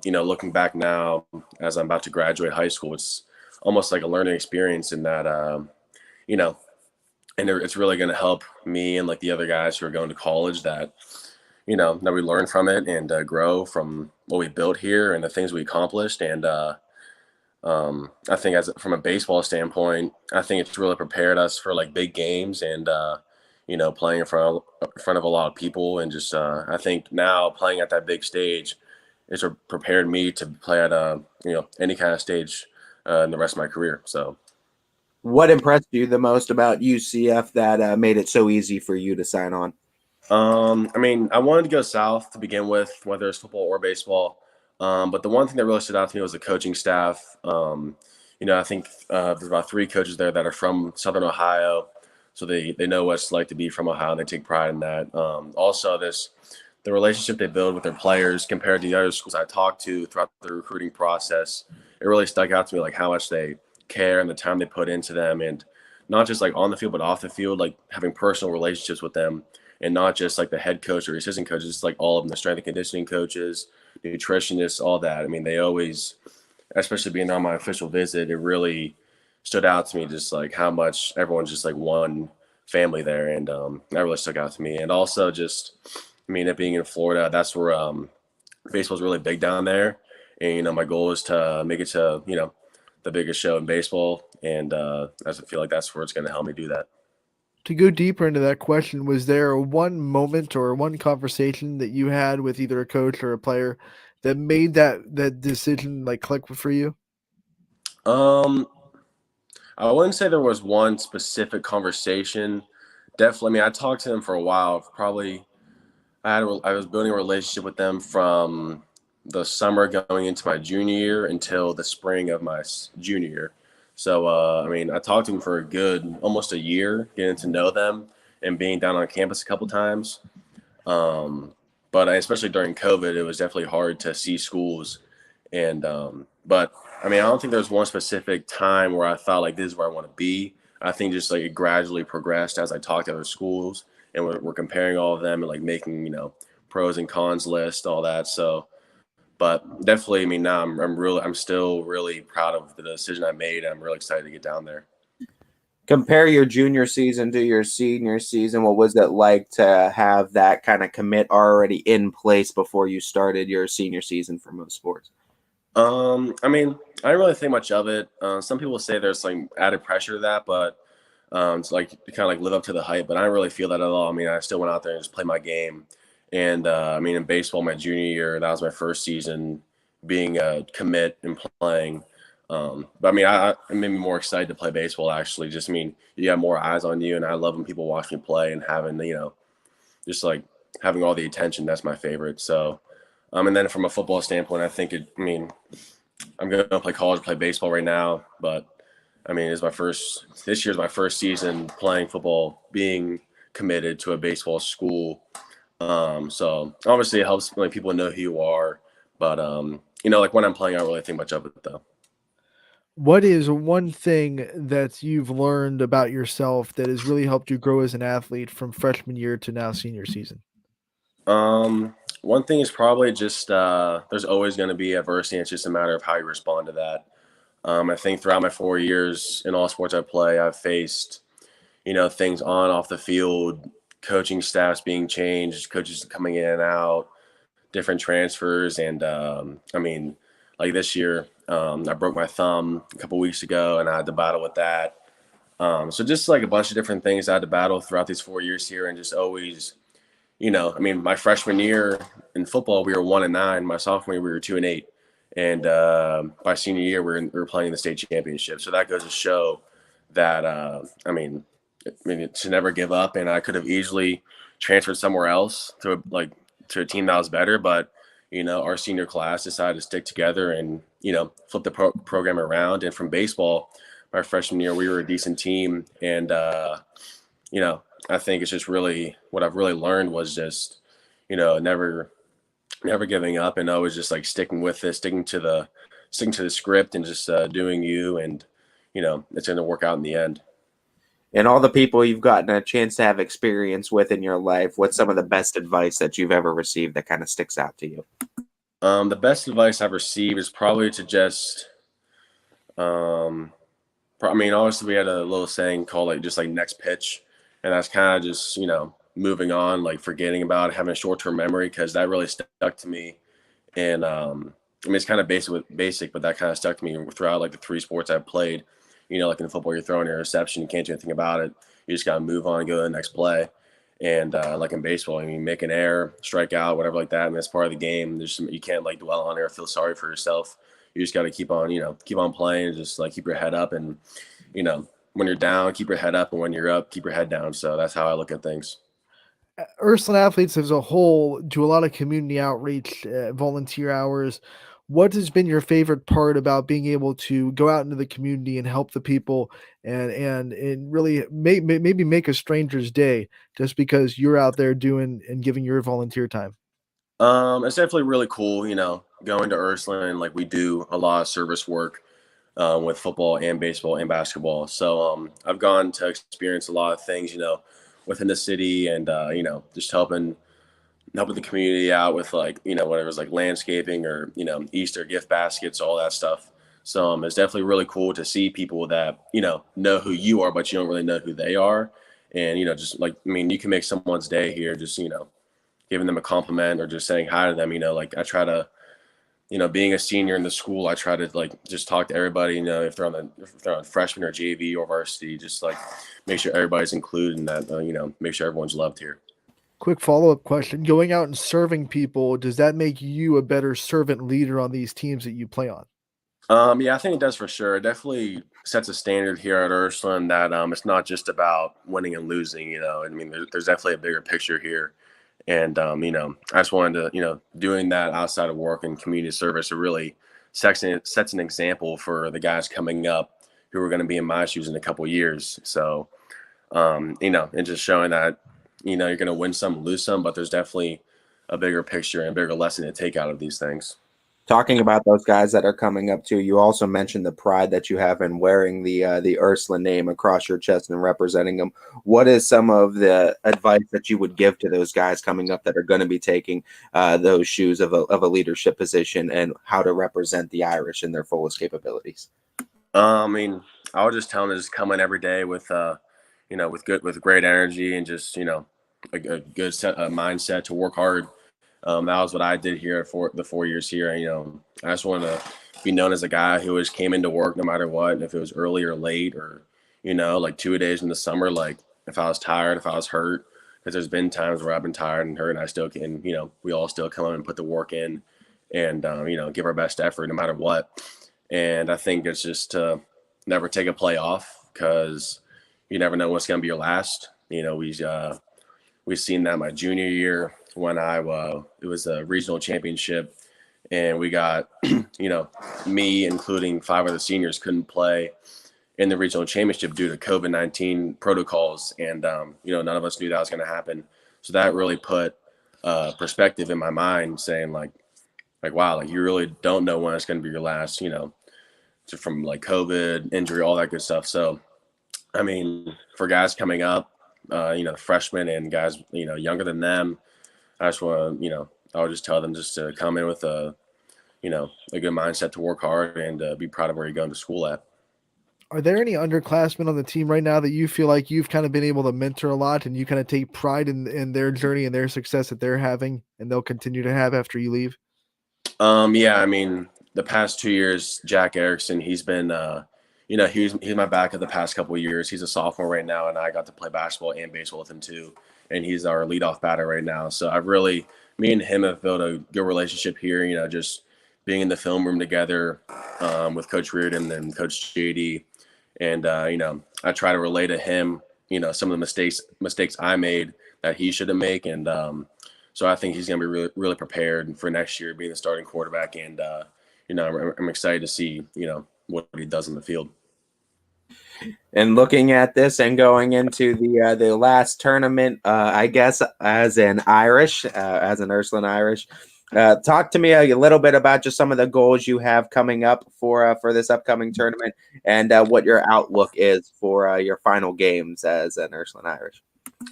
looking back now, as I'm about to graduate high school, it's almost like a learning experience in that, and it's really going to help me and like the other guys who are going to college that we learn from it and grow from what we built here and the things we accomplished. And I think from a baseball standpoint, I think it's really prepared us for like big games and, playing in front of a lot of people. And just I think now playing at that big stage, it's prepared me to play at any kind of stage in the rest of my career. So,
what impressed you the most about UCF that made it so easy for you to sign on?
I wanted to go south to begin with, whether it's football or baseball. But the one thing that really stood out to me was the coaching staff. I think there's about 3 coaches there that are from Southern Ohio, so they know what it's like to be from Ohio, and they take pride in that. Also, the relationship they build with their players compared to the other schools I talked to throughout the recruiting process, it really stuck out to me, like how much they care and the time they put into them, and not just like on the field, but off the field, like having personal relationships with them, and not just like the head coach or assistant coaches, it's like all of them, the strength and conditioning coaches, nutritionists, all that. They always, especially being on my official visit, it really stood out to me just like how much everyone's just like one family there, and that really stuck out to me. And also just it being in Florida, that's where baseball's really big down there. And, my goal is to make it to, the biggest show in baseball. And I feel like that's where it's going to help me do that.
To go deeper into that question, was there one moment or one conversation that you had with either a coach or a player that made that decision like click for you?
I wouldn't say there was one specific conversation. Definitely, I talked to them for a while. Probably I was building a relationship with them from the summer going into my junior year until the spring of my junior year. So, I talked to them for a good almost a year, getting to know them and being down on campus a couple times. But especially during COVID, it was definitely hard to see schools. And but I don't think there's one specific time where I thought like this is where I want to be. I think just like it gradually progressed as I talked to other schools, and we're comparing all of them and like making pros and cons list, all that. So, but definitely, now I'm still really proud of the decision I made. I'm really excited to get down there.
Compare your junior season to your senior season. What was it like to have that kind of commit already in place before you started your senior season for most sports?
I didn't really think much of it. Some people say there's like added pressure to that, but to like to kind of like live up to the hype. But I don't really feel that at all. I still went out there and just played my game. And in baseball, my junior year, that was my first season being a commit and playing. But it made me more excited to play baseball. Actually, just you got more eyes on you, and I love when people watch me play and having just like having all the attention. That's my favorite. So, and then from a football standpoint, I think I'm going to play college, play baseball right now, but this year's my first season playing football, being committed to a baseball school. So obviously it helps like people know who you are, but like when I'm playing, I don't really think much of it though.
What is one thing that you've learned about yourself that has really helped you grow as an athlete from freshman year to now senior season?
One thing is probably just there's always going to be adversity. It's just a matter of how you respond to that. I think throughout my 4 years in all sports I play, I've faced, things on off the field, coaching staffs being changed, coaches coming in and out, different transfers. And like this year, I broke my thumb a couple weeks ago and I had to battle with that. So just like a bunch of different things I had to battle throughout these 4 years here, and just always, my freshman year in football, we were 1-9. My sophomore year, we were 2-8. And by senior year, we were playing in the state championship. So that goes to show that, to never give up. And I could have easily transferred somewhere else to a team that was better. But, our senior class decided to stick together and, flip the program around. And from baseball, my freshman year, we were a decent team. And, I think it's just really what I've really learned was just, never giving up and always just like sticking with it, sticking to the script and just doing you. And, it's going to work out in the end.
And all the people you've gotten a chance to have experience with in your life, what's some of the best advice that you've ever received that kind of sticks out to you?
The best advice I've received is probably to just, obviously we had a little saying called just next pitch. And that's kind of just, moving on, like forgetting about it, having a short-term memory, because that really stuck to me. And it's kind of basic, but that kind of stuck to me throughout the three sports I've played. Like in football, you're throwing a interception, you can't do anything about it. You just got to move on and go to the next play. And like in baseball, make an error, strike out, whatever like that, and that's part of the game. You can't dwell on it or feel sorry for yourself. You just got to keep on playing, and just keep your head up. And when you're down, keep your head up, and when you're up, keep your head down. So that's how I look at things.
Ursuline athletes as a whole do a lot of community outreach, volunteer hours. What has been your favorite part about being able to go out into the community and help the people and really maybe make a stranger's day just because you're out there doing and giving your volunteer time?
It's definitely really cool, going to Ursuline. We do a lot of service work with football and baseball and basketball. So I've gone to experience a lot of things, within the city, and just helping the community out with whatever it's landscaping or Easter gift baskets, all that stuff. So it's definitely really cool to see people that know who you are, but you don't really know who they are. And just you can make someone's day here, just giving them a compliment or just saying hi to them. I try to, being a senior in the school, I try to just talk to everybody, if they're on freshman or JV or varsity, just make sure everybody's included in that, make sure everyone's loved here.
Quick follow-up question. Going out and serving people, does that make you a better servant leader on these teams that you play on?
Yeah, I think it does for sure. It definitely sets a standard here at Ursuline that it's not just about winning and losing, there's definitely a bigger picture here. And, I just wanted to, doing that outside of work and community service, it really sets an example for the guys coming up who are going to be in my shoes in a couple of years. So, and just showing that, you're going to win some, lose some, but there's definitely a bigger picture and a bigger lesson to take out of these things.
Talking about those guys that are coming up too, you also mentioned the pride that you have in wearing the Ursuline name across your chest and representing them. What is some of the advice that you would give to those guys coming up that are going to be taking those shoes of a leadership position, and how to represent the Irish in their fullest capabilities?
I would just tell them to just come in every day with with great energy and just a good mindset to work hard. That was what I did here for the 4 years here. I just wanted to be known as a guy who always came into work no matter what, and if it was early or late, or 2 days in the summer, if I was tired, if I was hurt, because there's been times where I've been tired and hurt, and I still can, we all still come in and put the work in, and give our best effort no matter what. And I think it's just to never take a play off, because you never know what's going to be your last. We've seen that my junior year when it was a regional championship, and we got, me, including 5 other seniors, couldn't play in the regional championship due to COVID-19 protocols. And, none of us knew that was going to happen. So that really put perspective in my mind, saying wow, you really don't know when it's going to be your last, from like COVID, injury, all that good stuff. So, I mean, for guys coming up, freshmen and guys, younger than them, I just want to, I would just tell them just to come in with a good mindset to work hard and be proud of where you're going to school at.
Are there any underclassmen on the team right now that you feel like you've kind of been able to mentor a lot and you kind of take pride in their journey and their success that they're having and they'll continue to have after you leave?
Yeah, I mean, the past 2 years, Jack Erickson, he's been, he's my backup the past couple of years. He's a sophomore right now, and I got to play basketball and baseball with him too. And he's our leadoff batter right now. So me and him have built a good relationship here, just being in the film room together with Coach Reardon and Coach JD. And, I try to relay to him, some of the mistakes I made that he shouldn't make. And so I think he's going to be really, really prepared for next year being the starting quarterback. And, I'm excited to see, what he does in the field.
And looking at this and going into the last tournament, I guess as an Ursuline Irish, talk to me a little bit about just some of the goals you have coming up for this upcoming tournament and what your outlook is for your final games as an Ursuline Irish.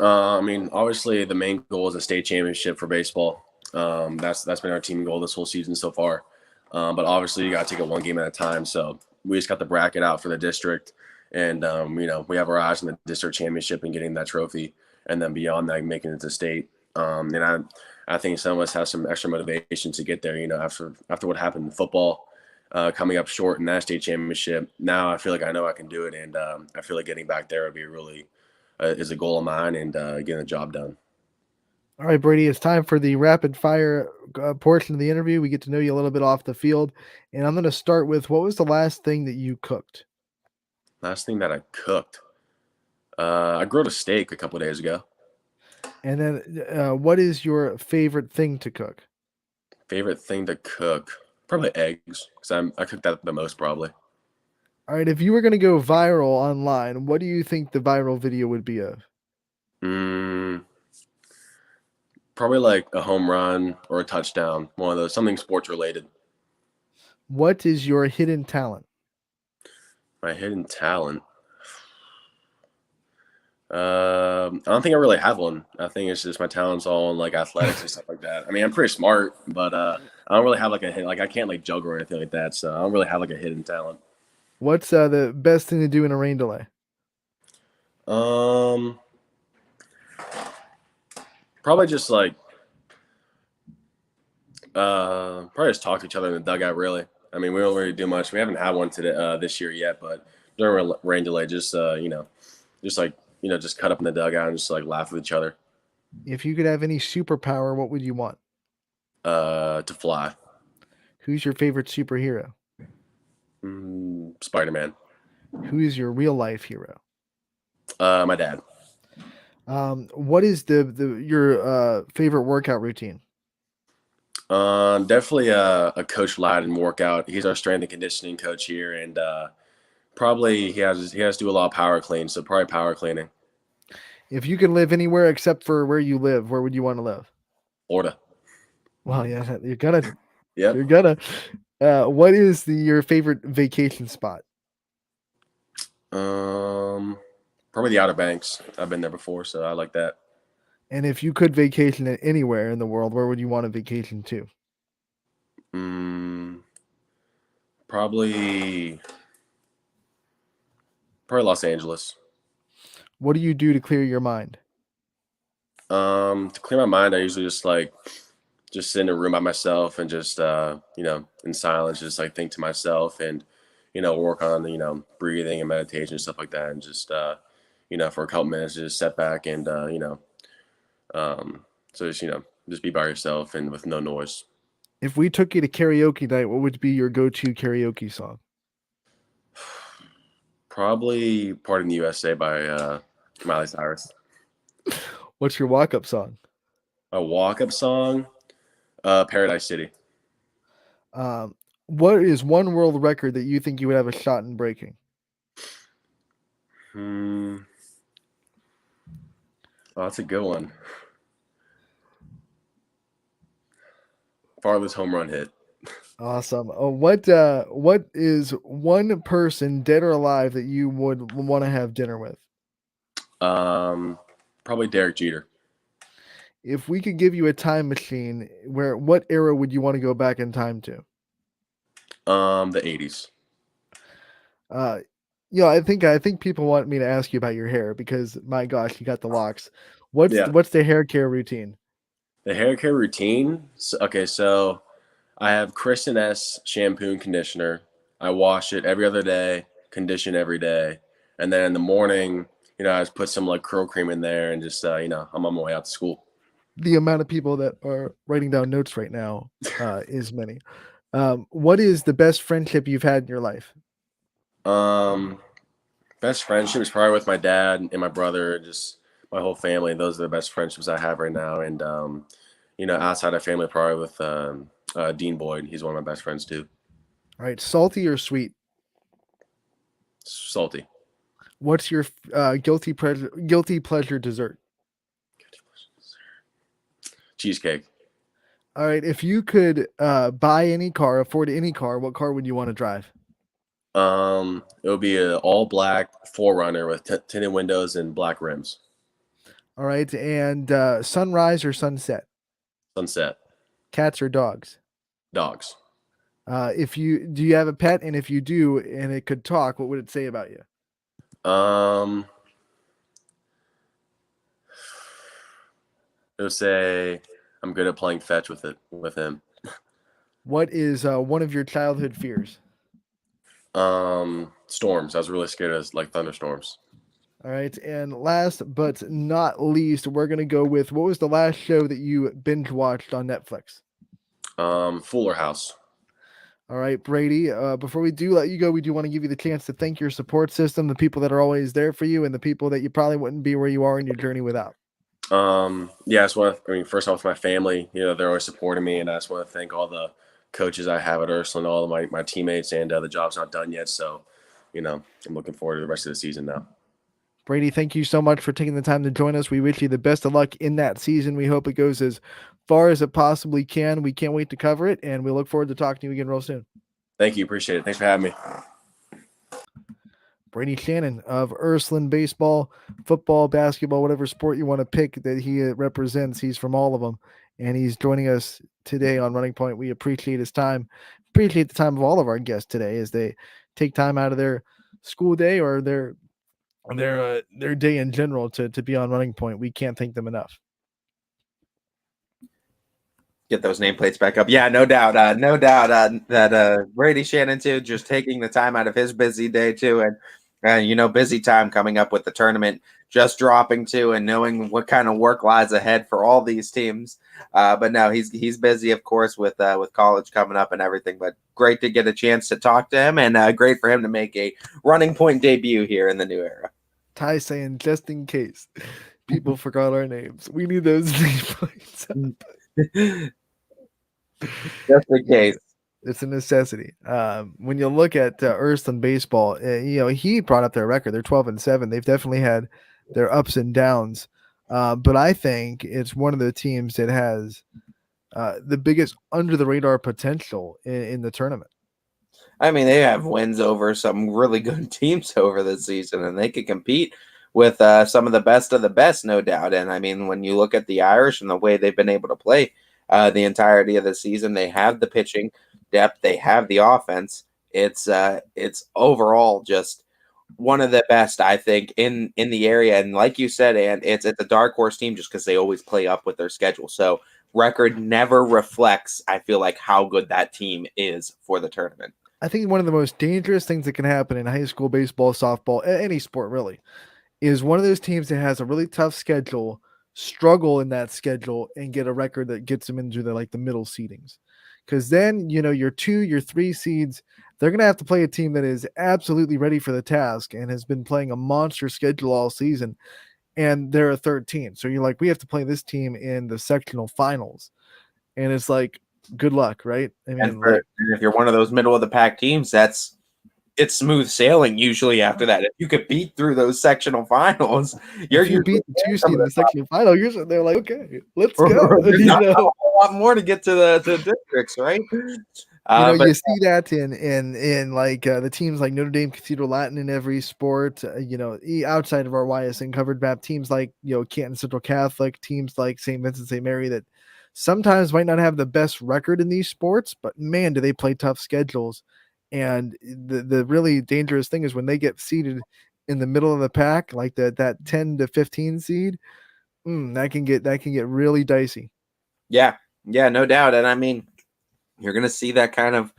I mean, obviously the main goal is a state championship for baseball. That's been our team goal this whole season so far. But obviously you got to take it one game at a time. So we just got the bracket out for the district. And, we have our eyes on the district championship and getting that trophy. And then beyond that, making it to state. And I think some of us have some extra motivation to get there, after what happened in football, coming up short in that state championship. Now I feel like I know I can do it. And I feel like getting back there would be really is a goal of mine and getting the job done.
All right, Brady, it's time for the rapid fire portion of the interview. We get to know you a little bit off the field. And I'm going to start with, what was the last thing that you cooked?
Last thing that I cooked? I grilled a steak a couple of days ago.
And then what is your favorite thing to cook?
Favorite thing to cook? Probably eggs, because I cook that the most probably.
All right, if you were going to go viral online, what do you think the viral video would be of?
Probably like a home run or a touchdown, one of those, something sports related.
What is your hidden talent?
My hidden talent? I don't think I really have one. I think it's just my talent's all in like athletics and stuff like that. I mean, I'm pretty smart, but I don't really have like a hit. Like I can't like juggle or anything like that. So I don't really have like a hidden talent.
What's the best thing to do in a rain delay?
Probably just like probably just talk to each other in the dugout. Really, I mean, we don't really do much. We haven't had one today this year yet, but during a rain delay, just just cut up in the dugout and just like laugh with each other.
If you could have any superpower, what would you want?
To fly.
Who's your favorite superhero?
Spider-Man.
Who is your real life hero?
My dad.
What is your favorite workout routine?
Definitely a Coach Loudon workout. He's our strength and conditioning coach here, and probably he has to do a lot of power clean, so probably power cleaning.
If you could live anywhere except for where you live, where would you want to live?
Florida.
Well, yeah, you're gonna.
Yeah.
You're gonna. What is your favorite vacation spot?
Probably the Outer Banks. I've been there before, so I like that.
And if you could vacation anywhere in the world, where would you want to vacation to?
Probably Los Angeles.
What do you do to clear your mind?
To clear my mind, I usually just sit in a room by myself and just in silence, just like think to myself and work on breathing and meditation and stuff like that, and just for a couple minutes just sit back and so just be by yourself and with no noise. If
we took you to karaoke night, what would be your go-to karaoke song?
Probably "Part in the USA" by Miley Cyrus.
What's your walk-up song?
A walk-up song? Paradise City.
What is one world record that you think you would have a shot in breaking?
Oh, that's a good one. Farthest home run hit.
Awesome. What is one person, dead or alive, that you would want to have dinner with?
Probably Derek Jeter.
If we could give you a time machine, what era would you want to go back in time to?
The 80s.
I think people want me to ask you about your hair because my gosh, you got the locks. What's
Yeah.
what's the hair care routine?
The hair care routine. So I have Kristen S shampoo and conditioner. I wash it every other day, condition every day, and then in the morning, I just put some like curl cream in there and just I'm on my way out to school.
The amount of people that are writing down notes right now is many. What is the best friendship you've had in your life?
Best friendship is probably with my dad and my brother, just my whole family. Those are the best friendships I have right now. And outside of family, probably with Dean Boyd. He's one of my best friends too.
All right, salty or sweet?
Salty.
What's your guilty pleasure dessert?
Cheesecake.
All right, if you could buy any car, afford any car, what car would you want to drive?
It would be an all black 4Runner with tinted windows and black rims.
All right, and sunrise or sunset?
Sunset.
Cats or dogs?
Dogs.
Do you have a pet? And if you do, and it could talk, what would it say about you?
It would say I'm good at playing fetch with him.
What is one of your childhood fears?
Storms. I was really scared of like thunderstorms.
All right, and last but not least, we're gonna go with what was the last show that you binge watched on Netflix?
Fuller House.
All right, Brady. Before we do let you go, we do want to give you the chance to thank your support system, the people that are always there for you, and the people that you probably wouldn't be where you are in your journey without.
First off, my family. They're always supporting me, and I just want to thank all the coaches I have at Ursuline, all of my teammates, and the job's not done yet. So, I'm looking forward to the rest of the season now.
Brady, thank you so much for taking the time to join us. We wish you the best of luck in that season. We hope it goes as far as it possibly can. We can't wait to cover it, and we look forward to talking to you again real soon.
Thank you. Appreciate it. Thanks for having me.
Brady Shannon of Ursuline baseball, football, basketball, whatever sport you want to pick that he represents. He's from all of them, and he's joining us today on Running Point. We appreciate his time. Appreciate the time of all of our guests today as they take time out of their school day or their day in general to be on Running Point. We can't thank them enough.
Get those nameplates back up. Yeah, no doubt that Brady Shannon too, just taking the time out of his busy day too, and busy time coming up with the tournament just dropping too, and knowing what kind of work lies ahead for all these teams. But no, he's busy, of course, with college coming up and everything. But great to get a chance to talk to him, and great for him to make a Running Point debut here in the new era.
Ty saying, just in case people forgot our names, we need those nameplates up.
Just in case.
It's a necessity. When you look at Ursuline baseball, he brought up their record. They're 12-7. They've definitely had their ups and downs. But I think it's one of the teams that has the biggest under the radar potential in the tournament.
I mean, they have wins over some really good teams over the season, and they could compete with some of the best, no doubt. And I mean, when you look at the Irish and the way they've been able to play the entirety of the season, they have the pitching depth, they have the offense. It's overall just one of the best, I think, in the area. And like you said, and it's a dark horse team just because they always play up with their schedule. So record never reflects, I feel like, how good that team is for the tournament.
I think one of the most dangerous things that can happen in high school baseball, softball, any sport really, is one of those teams that has a really tough schedule, struggle in that schedule, and get a record that gets them into the middle seedings. Because then, your 2, your 3 seeds, they're going to have to play a team that is absolutely ready for the task and has been playing a monster schedule all season, and they're a 13. So you're like, we have to play this team in the sectional finals. And it's like, good luck, right? I mean,
and if you're one of those middle of the pack teams, it's smooth sailing usually after that. If you could beat through those sectional finals,
you beat the 2 seed in the sectional final, they're like, okay, let's go.
There's not a whole lot more to get to the districts, right? But
you see that in like the teams like Notre Dame Cathedral Latin in every sport. Outside of our YSN covered map, teams like Canton Central Catholic, teams like St. Vincent St. Mary that sometimes might not have the best record in these sports, but man, do they play tough schedules. And the really dangerous thing is when they get seeded in the middle of the pack, like that 10 to 15 seed, that can get really dicey.
yeah, no doubt. And I mean, you're going to see that kind of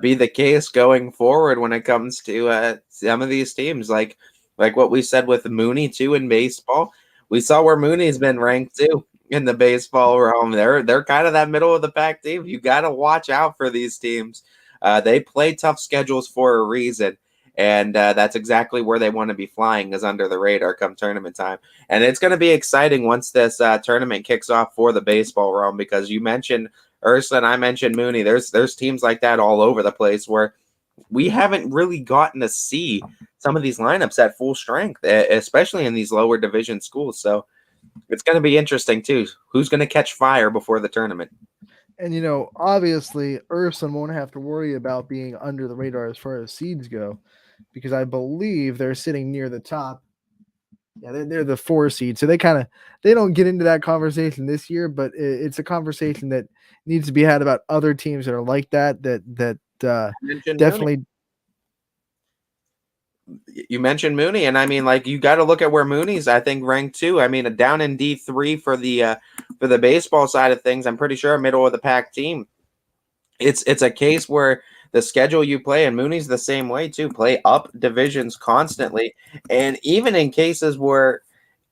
be the case going forward when it comes to some of these teams, like what we said with Mooney too in baseball. We saw where Mooney's been ranked too in the baseball realm. They're kind of that middle of the pack team. You got to watch out for these teams. They play tough schedules for a reason. And that's exactly where they want to be flying, is under the radar come tournament time. And it's going to be exciting once this tournament kicks off for the baseball realm, because you mentioned Ysn, I mentioned Mooney. There's teams like that all over the place where we haven't really gotten to see some of these lineups at full strength, especially in these lower division schools. So it's going to be interesting too. Who's going to catch fire before the tournament?
And obviously, Ysn won't have to worry about being under the radar as far as seeds go, because I believe they're sitting near the top. Yeah, they're the 4 seed, so they don't get into that conversation this year, but it's a conversation that needs to be had about other teams that are like that definitely.
You mentioned Mooney, and I mean, like, you got to look at where Mooney's, I think, ranked too. I mean, down in D3 for the baseball side of things. I'm pretty sure a middle of the pack team. It's a case where the schedule you play, and Mooney's the same way too, play up divisions constantly. And even in cases where,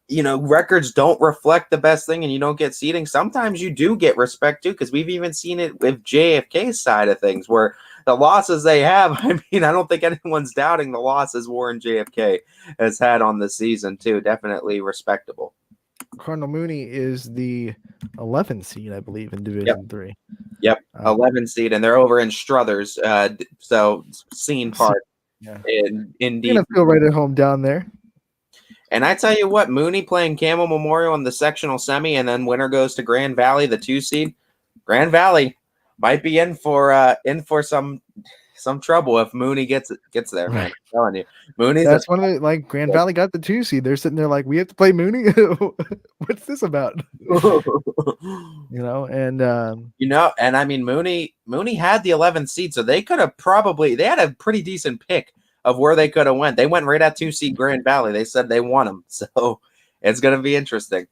records don't reflect the best thing and you don't get seeding, sometimes you do get respect too, because we've even seen it with JFK's side of things, where the losses they have, I mean, I don't think anyone's doubting the losses Warren JFK has had on the season too. Definitely respectable.
Cardinal Mooney is the 11th seed, I believe, in Division 3.
Yep, 11 seed, and they're over in Struthers. So scene part in D.
You're gonna feel right at home down there.
And I tell you what, Mooney playing Camel Memorial in the sectional semi, and then winner goes to Grand Valley, the 2 seed. Grand Valley might be in for some trouble if Mooney gets there, man. I'm telling you, Mooney's.
That's one of the Grand Valley got the 2 seed. They're sitting there like, we have to play Mooney. What's this about? And
I mean, Mooney had the 11th seed, so they could have they had a pretty decent pick of where they could have went. They went right at 2 seed Grand Valley. They said they won them, so it's going to be interesting.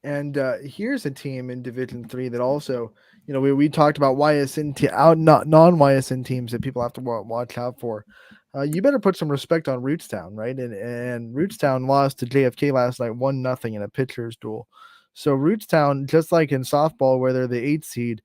And here's a team in Division 3 that also, we talked about YSN non-YSN teams that people have to watch out for. You better put some respect on Rootstown, right? And Rootstown lost to JFK last night 1-0 in a pitcher's duel. So Rootstown, just like in softball where they're the 8th seed,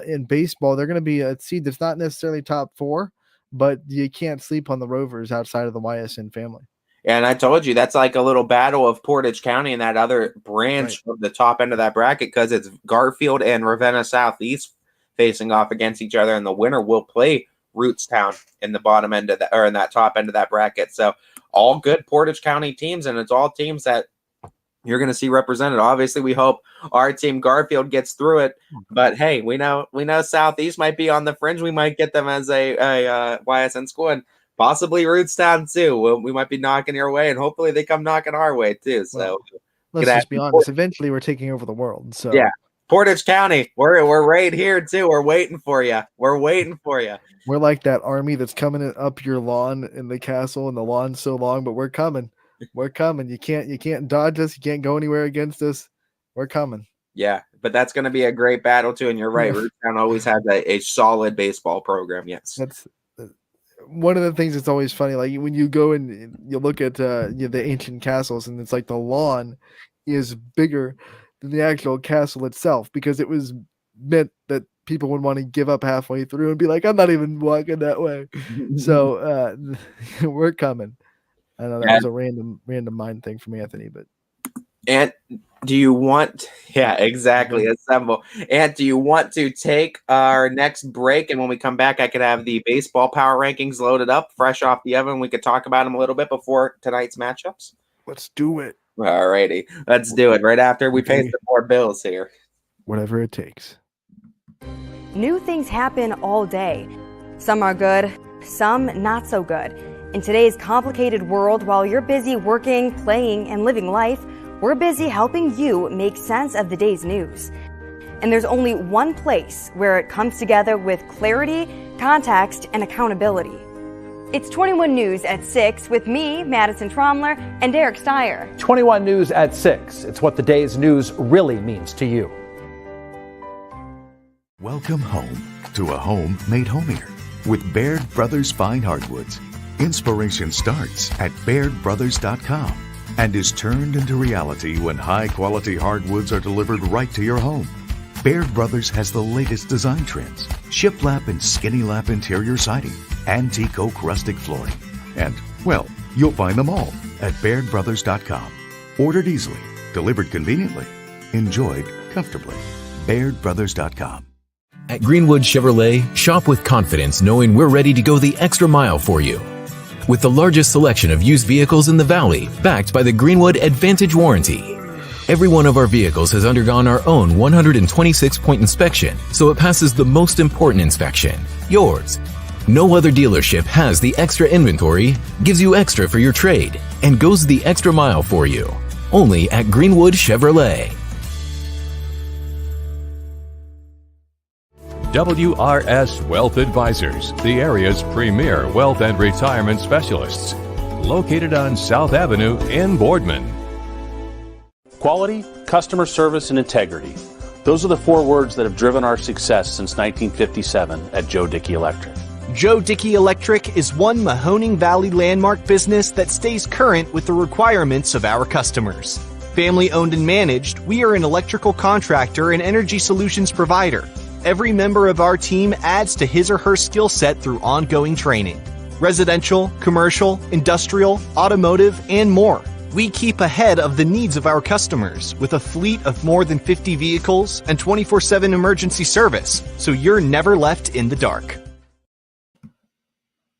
in baseball they're going to be a seed that's not necessarily top 4, but you can't sleep on the Rovers outside of the YSN family.
And I told you, that's like a little battle of Portage County and that other branch of the top end of that bracket, because it's Garfield and Ravenna Southeast facing off against each other, and the winner will play Rootstown in the bottom end of that, or in that top end of that bracket. So all good Portage County teams, and it's all teams that you're going to see represented. Obviously, we hope our team Garfield gets through it, but hey, we know Southeast might be on the fringe. We might get them as a YSN school, and possibly Rootstown too. We might be knocking your way, and hopefully they come knocking our way too. So
let's just be honest. Eventually, we're taking over the world. So
yeah, Portage County, we're right here too. We're waiting for you. We're like
that army that's coming up your lawn in the castle, and the lawn's so long, but we're coming. We're coming. You can't dodge us. You can't go anywhere against us. We're coming.
Yeah, but that's going to be a great battle too. And you're right. Rootstown always has a solid baseball program. Yes,
that's one of the things that's always funny. Like when you go and you look at the ancient castles, and it's like the lawn is bigger than the actual castle itself, because it was meant that people would want to give up halfway through and be like, I'm not even walking that way. So we're coming. I know that was a random mind thing from Anthony, but.
And do you want, exactly, assemble. And do you want to take our next break? And when we come back, I could have the baseball power rankings loaded up, fresh off the oven. We could talk about them a little bit before tonight's matchups.
Let's do it.
All righty. Let's do it right after we pay some more bills here.
Whatever it takes.
New things happen all day. Some are good, some not so good. In today's complicated world, while you're busy working, playing, and living life, we're busy helping you make sense of the day's news. And there's only one place where it comes together with clarity, context, and accountability. It's 21 News at 6 with me, Madison Tromler, and Derek Steyer.
21 News at 6. It's what the day's news really means to you.
Welcome home to a home made homier with Baird Brothers Fine Hardwoods. Inspiration starts at BairdBrothers.com and is turned into reality when high-quality hardwoods are delivered right to your home. Baird Brothers has the latest design trends, shiplap and skinny lap interior siding, antique oak rustic flooring, and, well, you'll find them all at BairdBrothers.com. Ordered easily, delivered conveniently, enjoyed comfortably. BairdBrothers.com.
At Greenwood Chevrolet, shop with confidence knowing we're ready to go the extra mile for you. With the largest selection of used vehicles in the Valley, backed by the Greenwood Advantage Warranty. Every one of our vehicles has undergone our own 126-point inspection, so it passes the most important inspection, yours. No other dealership has the extra inventory, gives you extra for your trade, and goes the extra mile for you. Only at Greenwood Chevrolet.
WRS Wealth Advisors, the area's premier wealth and retirement specialists. Located on South Avenue in Boardman.
Quality, customer service, and integrity. Those are the 4 words that have driven our success since 1957 at Joe Dickey Electric.
Joe Dickey Electric is one Mahoning Valley landmark business that stays current with the requirements of our customers. Family owned and managed, we are an electrical contractor and energy solutions provider. Every member of our team adds to his or her skill set through ongoing training. Residential, commercial, industrial, automotive, and more. We keep ahead of the needs of our customers with a fleet of more than 50 vehicles and 24/7 emergency service, so you're never left in the dark.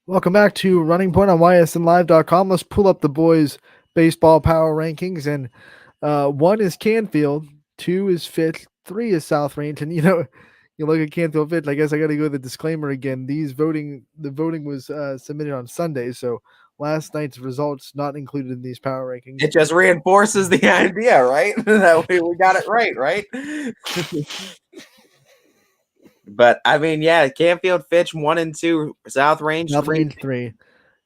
Welcome back to Running Point on YSNLive.com. Let's pull up the boys' baseball power rankings. And 1 is Canfield, 2 is Fitch, 3 is South Range. And, you look at Canfield Fitch, I guess I got to go to the disclaimer again. The voting was submitted on Sunday, so last night's results not included in these power rankings.
It just reinforces the idea, right? That we got it right? But I mean, yeah, Canfield Fitch 1 and 2, South Range
3,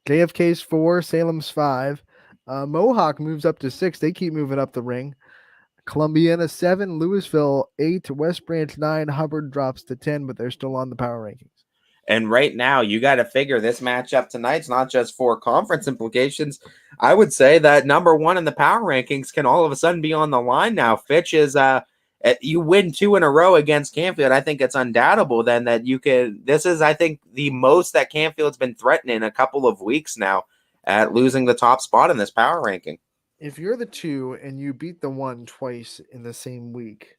JFK's 4, Salem's 5, Mohawk moves up to 6. They keep moving up the ring. Columbiana 7, Louisville 8, West Branch 9, Hubbard drops to 10, but they're still on the power rankings.
And right now, you got to figure this matchup tonight's not just for conference implications. I would say that number 1 in the power rankings can all of a sudden be on the line now. Fitch is, you win 2 in a row against Canfield. I think it's undoubtable then that you could. This is, I think, the most that Canfield's been threatened in a couple of weeks now at losing the top spot in this power ranking.
If you're the 2 and you beat the 1 twice in the same week,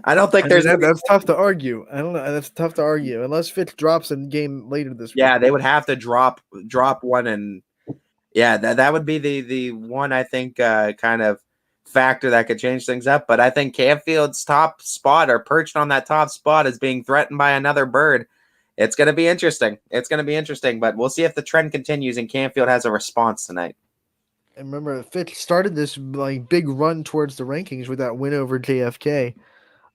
I don't think
that's tough to argue. I don't know. That's tough to argue unless Fitch drops a game later this week.
Yeah, they would have to drop 1, and yeah, that would be the one I think kind of factor that could change things up. But I think Canfield's top spot or perched on that top spot is being threatened by another bird. It's going to be interesting. But we'll see if the trend continues and Canfield has a response tonight.
And remember, Fitch started this big run towards the rankings with that win over JFK.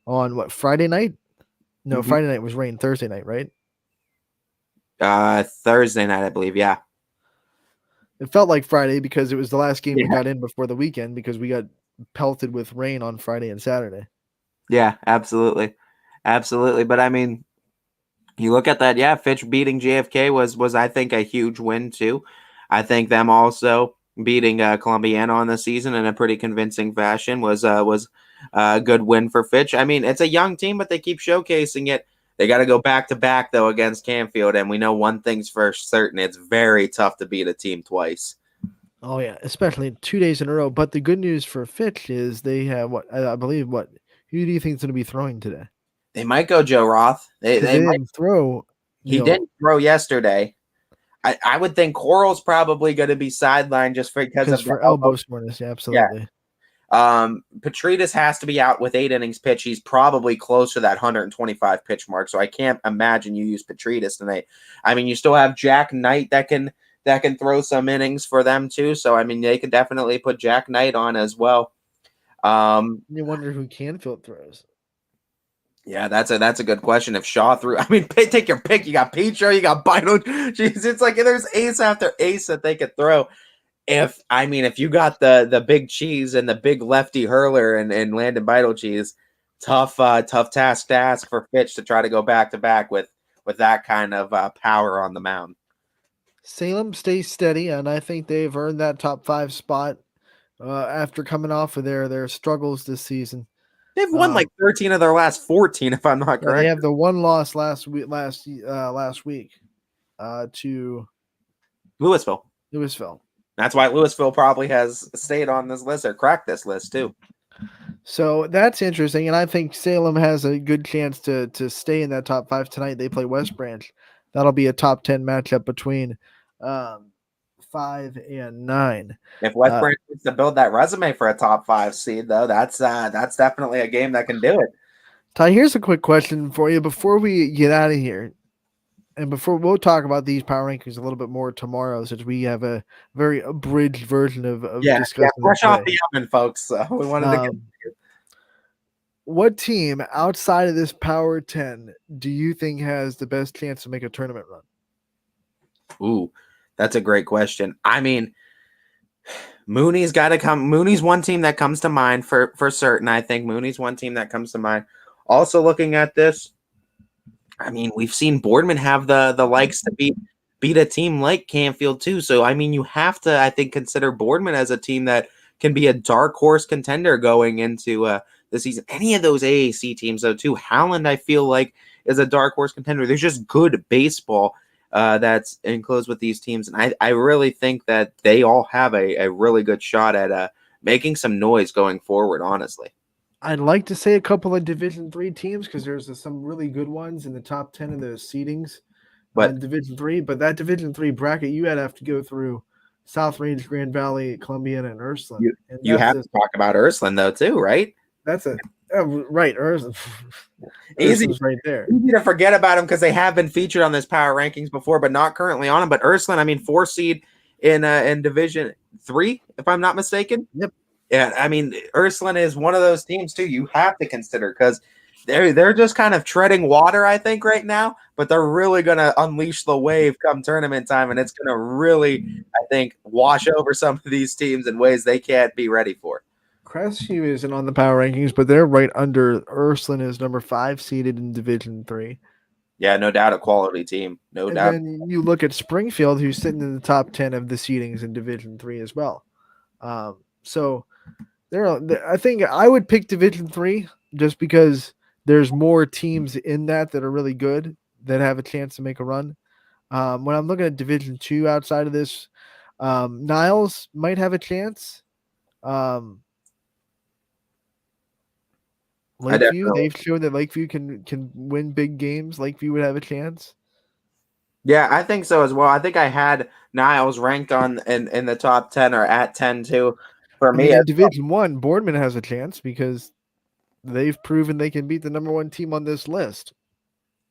On Friday night? No,
Mm-hmm.
Friday night was rain. Thursday night, right?
Thursday night, I believe. Yeah.
It felt like Friday because it was the last game we got in before the weekend because we got pelted with rain on Friday and Saturday.
Yeah, absolutely. But I mean, you look at that. Yeah, Fitch beating JFK was I think a huge win too. I think them also beating Columbiana on the season in a pretty convincing fashion was a good win for Fitch. I mean, it's a young team, but they keep showcasing it. They got to go back to back though against Canfield, and we know one thing's for certain: it's very tough to beat a team twice.
Oh yeah, especially 2 days in a row. But the good news for Fitch is they have I believe who do you think is going to be throwing today?
They might go Joe Roth. They might
didn't throw.
He didn't throw yesterday. I would think Coral's probably going to be sidelined just because of
for elbow soreness. Yeah, absolutely.
Petridis has to be out with 8 innings pitch. He's probably close to that 125 pitch mark. So I can't imagine you use Petridis tonight. I mean, you still have Jack Knight that can throw some innings for them too. So I mean, they could definitely put Jack Knight on as well.
You wonder who Canfield throws.
Yeah, that's a good question. If Shaw threw, I mean, take your pick. You got Petro, you got Bino. Jeez, it's like there's ace after ace that they could throw. If you got the big cheese and the big lefty hurler and Landon Bino cheese, tough task to ask for Fitch to try to go back to back with that kind of power on the mound.
Salem stays steady, and I think they've earned that top 5 spot after coming off of their struggles this season.
They've won like 13 of their last 14, if I'm not correct.
They have the one loss last week to
Louisville. That's why Louisville probably has stayed on this list or cracked this list too.
So that's interesting, and I think Salem has a good chance to stay in that top 5 tonight. They play West Branch. That'll be a top 10 matchup between 5 and 9.
If West Branch needs to build that resume for a top 5 seed, though, that's definitely a game that can do it.
Ty, here's a quick question for you before we get out of here, and before we'll talk about these power rankings a little bit more tomorrow, since we have a very abridged version of discussing.
Fresh off the oven, folks. So we wanted to get.
What team outside of this Power 10 do you think has the best chance to make a tournament run?
Ooh, that's a great question. I mean, Mooney's got to come. Mooney's one team that comes to mind for certain. I think Mooney's one team that comes to mind. Also looking at this, I mean, we've seen Boardman have the likes to beat a team like Canfield too. So, I mean, you have to, I think, consider Boardman as a team that can be a dark horse contender going into the season. Any of those AAC teams, though, too. Howland, I feel like, is a dark horse contender. There's just good baseball that's enclosed with these teams. And I really think that they all have a really good shot at making some noise going forward, honestly.
I'd like to say a couple of Division III teams because there's some really good ones in the top 10 of the seedings in Division III. But that Division III bracket, you had to have to go through South Range, Grand Valley, Columbiana, and Ursuline.
You have to talk about Ursuline, though, too, right?
That's right. Ursuline.
Easy
right there.
Easy to forget about them because they have been featured on this power rankings before, but not currently on them. But Ursuline, I mean, 4 seed in Division III, if I'm not mistaken.
Yep.
Yeah, I mean, Ursuline is one of those teams too you have to consider because they're just kind of treading water, I think, right now. But they're really going to unleash the wave come tournament time, and it's going to really, I think, wash over some of these teams in ways they can't be ready for.
Crestview isn't on the power rankings, but they're right under Ursuline is number 5 seeded in Division III.
Yeah, no doubt a quality team. No doubt.
And then you look at Springfield, who's sitting in the top 10 of the seedings in Division III as well. So I think I would pick Division III just because there's more teams in that are really good that have a chance to make a run. When I'm looking at Division II outside of this, Niles might have a chance. Lakeview, they've shown that Lakeview can win big games. Lakeview would have a chance.
Yeah, I think so as well. I think I had Niles ranked in the top 10 or at 10 too. For me,
in Division I, Boardman has a chance because they've proven they can beat the number 1 team on this list.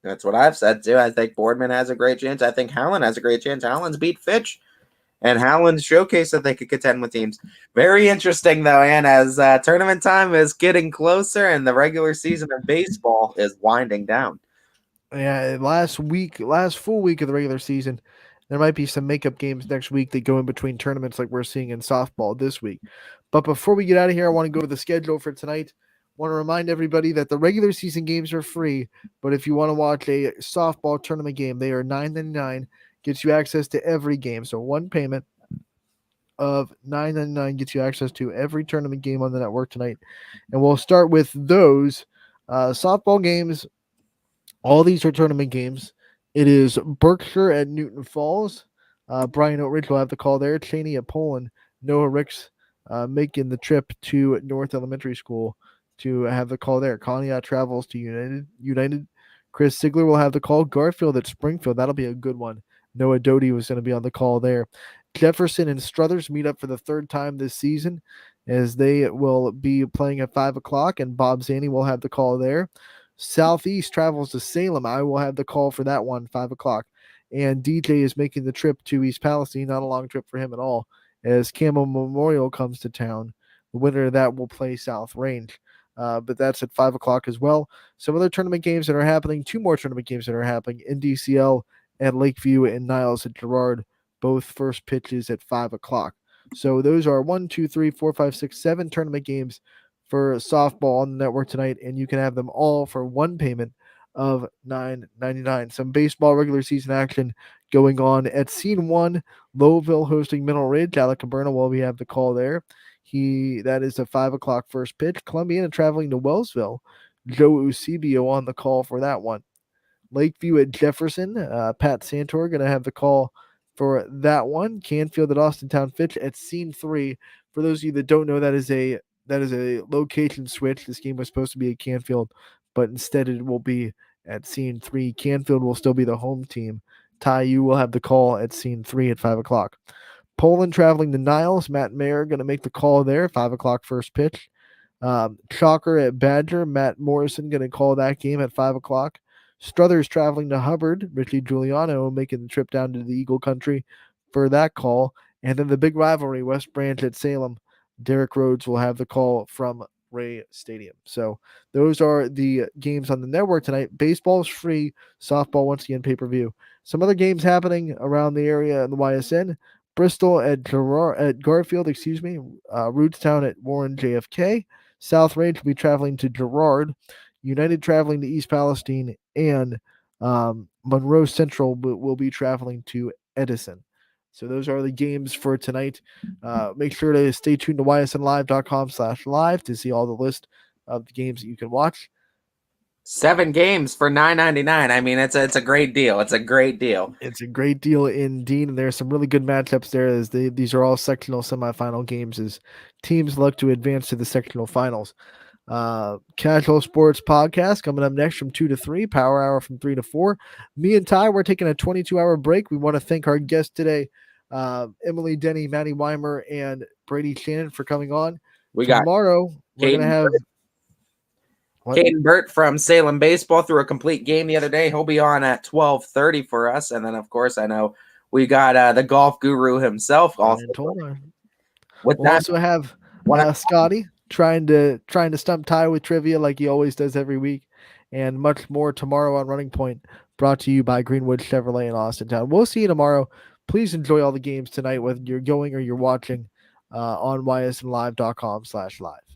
That's what I've said too. I think Boardman has a great chance. I think Howland has a great chance. Howland's beat Fitch, and Howland showcased that they could contend with teams. Very interesting though, and as tournament time is getting closer and the regular season of baseball is winding down.
Yeah, last full week of the regular season, there might be some makeup games next week that go in between tournaments like we're seeing in softball this week. But before we get out of here, I want to go to the schedule for tonight. I want to remind everybody that the regular season games are free, but if you want to watch a softball tournament game, they are $9.99, gets you access to every game. So one payment of $9.99 gets you access to every tournament game on the network tonight. And we'll start with those softball games. All these are tournament games. It is Berkshire at Newton Falls. Brian Oatridge will have the call there. Cheney at Poland. Noah Ricks making the trip to North Elementary School to have the call there. Conneaut travels to United. Chris Sigler will have the call. Garfield at Springfield. That'll be a good one. Noah Doty was going to be on the call there. Jefferson and Struthers meet up for the 3rd time this season. as they will be playing at 5 o'clock, and Bob Zaney will have the call there. Southeast travels to Salem. I will have the call for that one, 5 o'clock. And DJ is making the trip to East Palestine, not a long trip for him at all, as Camel Memorial comes to town. The winner of that will play South Range. But that's at 5 o'clock as well. Some other tournament games that are happening, 2 more tournament games that are happening in DCL at Lakeview and Niles at Girard, both first pitches at 5 o'clock. So those are 1, 2, 3, 4, 5, 6, 7 tournament games for softball on the network tonight, and you can have them all for one payment of $9.99. Some baseball regular season action going on at Scene 1, Lowville hosting Mineral Ridge. Alec Caberna will have the call there. That is a 5 o'clock first pitch. Columbiana traveling to Wellsville. Joe Eusebio on the call for that one. Lakeview at Jefferson. Pat Santor going to have the call for that one. Canfield at Austintown Fitch at Scene 3. For those of you that don't know, that is a location switch. This game was supposed to be at Canfield, but instead it will be at Scene 3. Canfield will still be the home team. Ty, you will have the call at Scene 3 at 5 o'clock. Poland traveling to Niles. Matt Mayer going to make the call there. 5 o'clock first pitch. Chalker at Badger. Matt Morrison going to call that game at 5 o'clock. Struthers traveling to Hubbard. Richie Giuliano making the trip down to the Eagle Country for that call. And then the big rivalry, West Branch at Salem. Derek Rhodes will have the call from Ray Stadium. So those are the games on the network tonight. Baseball is free. Softball, once again, pay-per-view. Some other games happening around the area in the YSN. Bristol at Garfield, Rootstown at Warren JFK. South Range will be traveling to Girard. United traveling to East Palestine, and Monroe Central will be traveling to Edison. So those are the games for tonight. Make sure to stay tuned to ysnlive.com/live to see all the list of the games that you can watch.
7 games for $9.99. I mean, it's a great deal. It's a great deal.
It's a great deal indeed, and there's some really good matchups there. As these are all sectional semifinal games, as teams look to advance to the sectional finals. Casual Sports Podcast coming up next from 2 to 3, Power Hour from 3 to 4. Me and Ty, we're taking a 22-hour break. We want to thank our guests today, Emily Denny, Maddie Weimer, and Brady Shannon for coming on. Tomorrow, we're going to have
Caden Burt from Salem Baseball threw a complete game the other day. He'll be on at 12:30 for us. And then, of course, I know we got the golf guru himself. Also,
we'll also have Scotty trying to stump Ty with trivia like he always does every week, and much more tomorrow on Running Point, brought to you by Greenwood Chevrolet in Austintown. We'll see you tomorrow. Please enjoy all the games tonight, whether you're going or you're watching on ysnlive.com/live.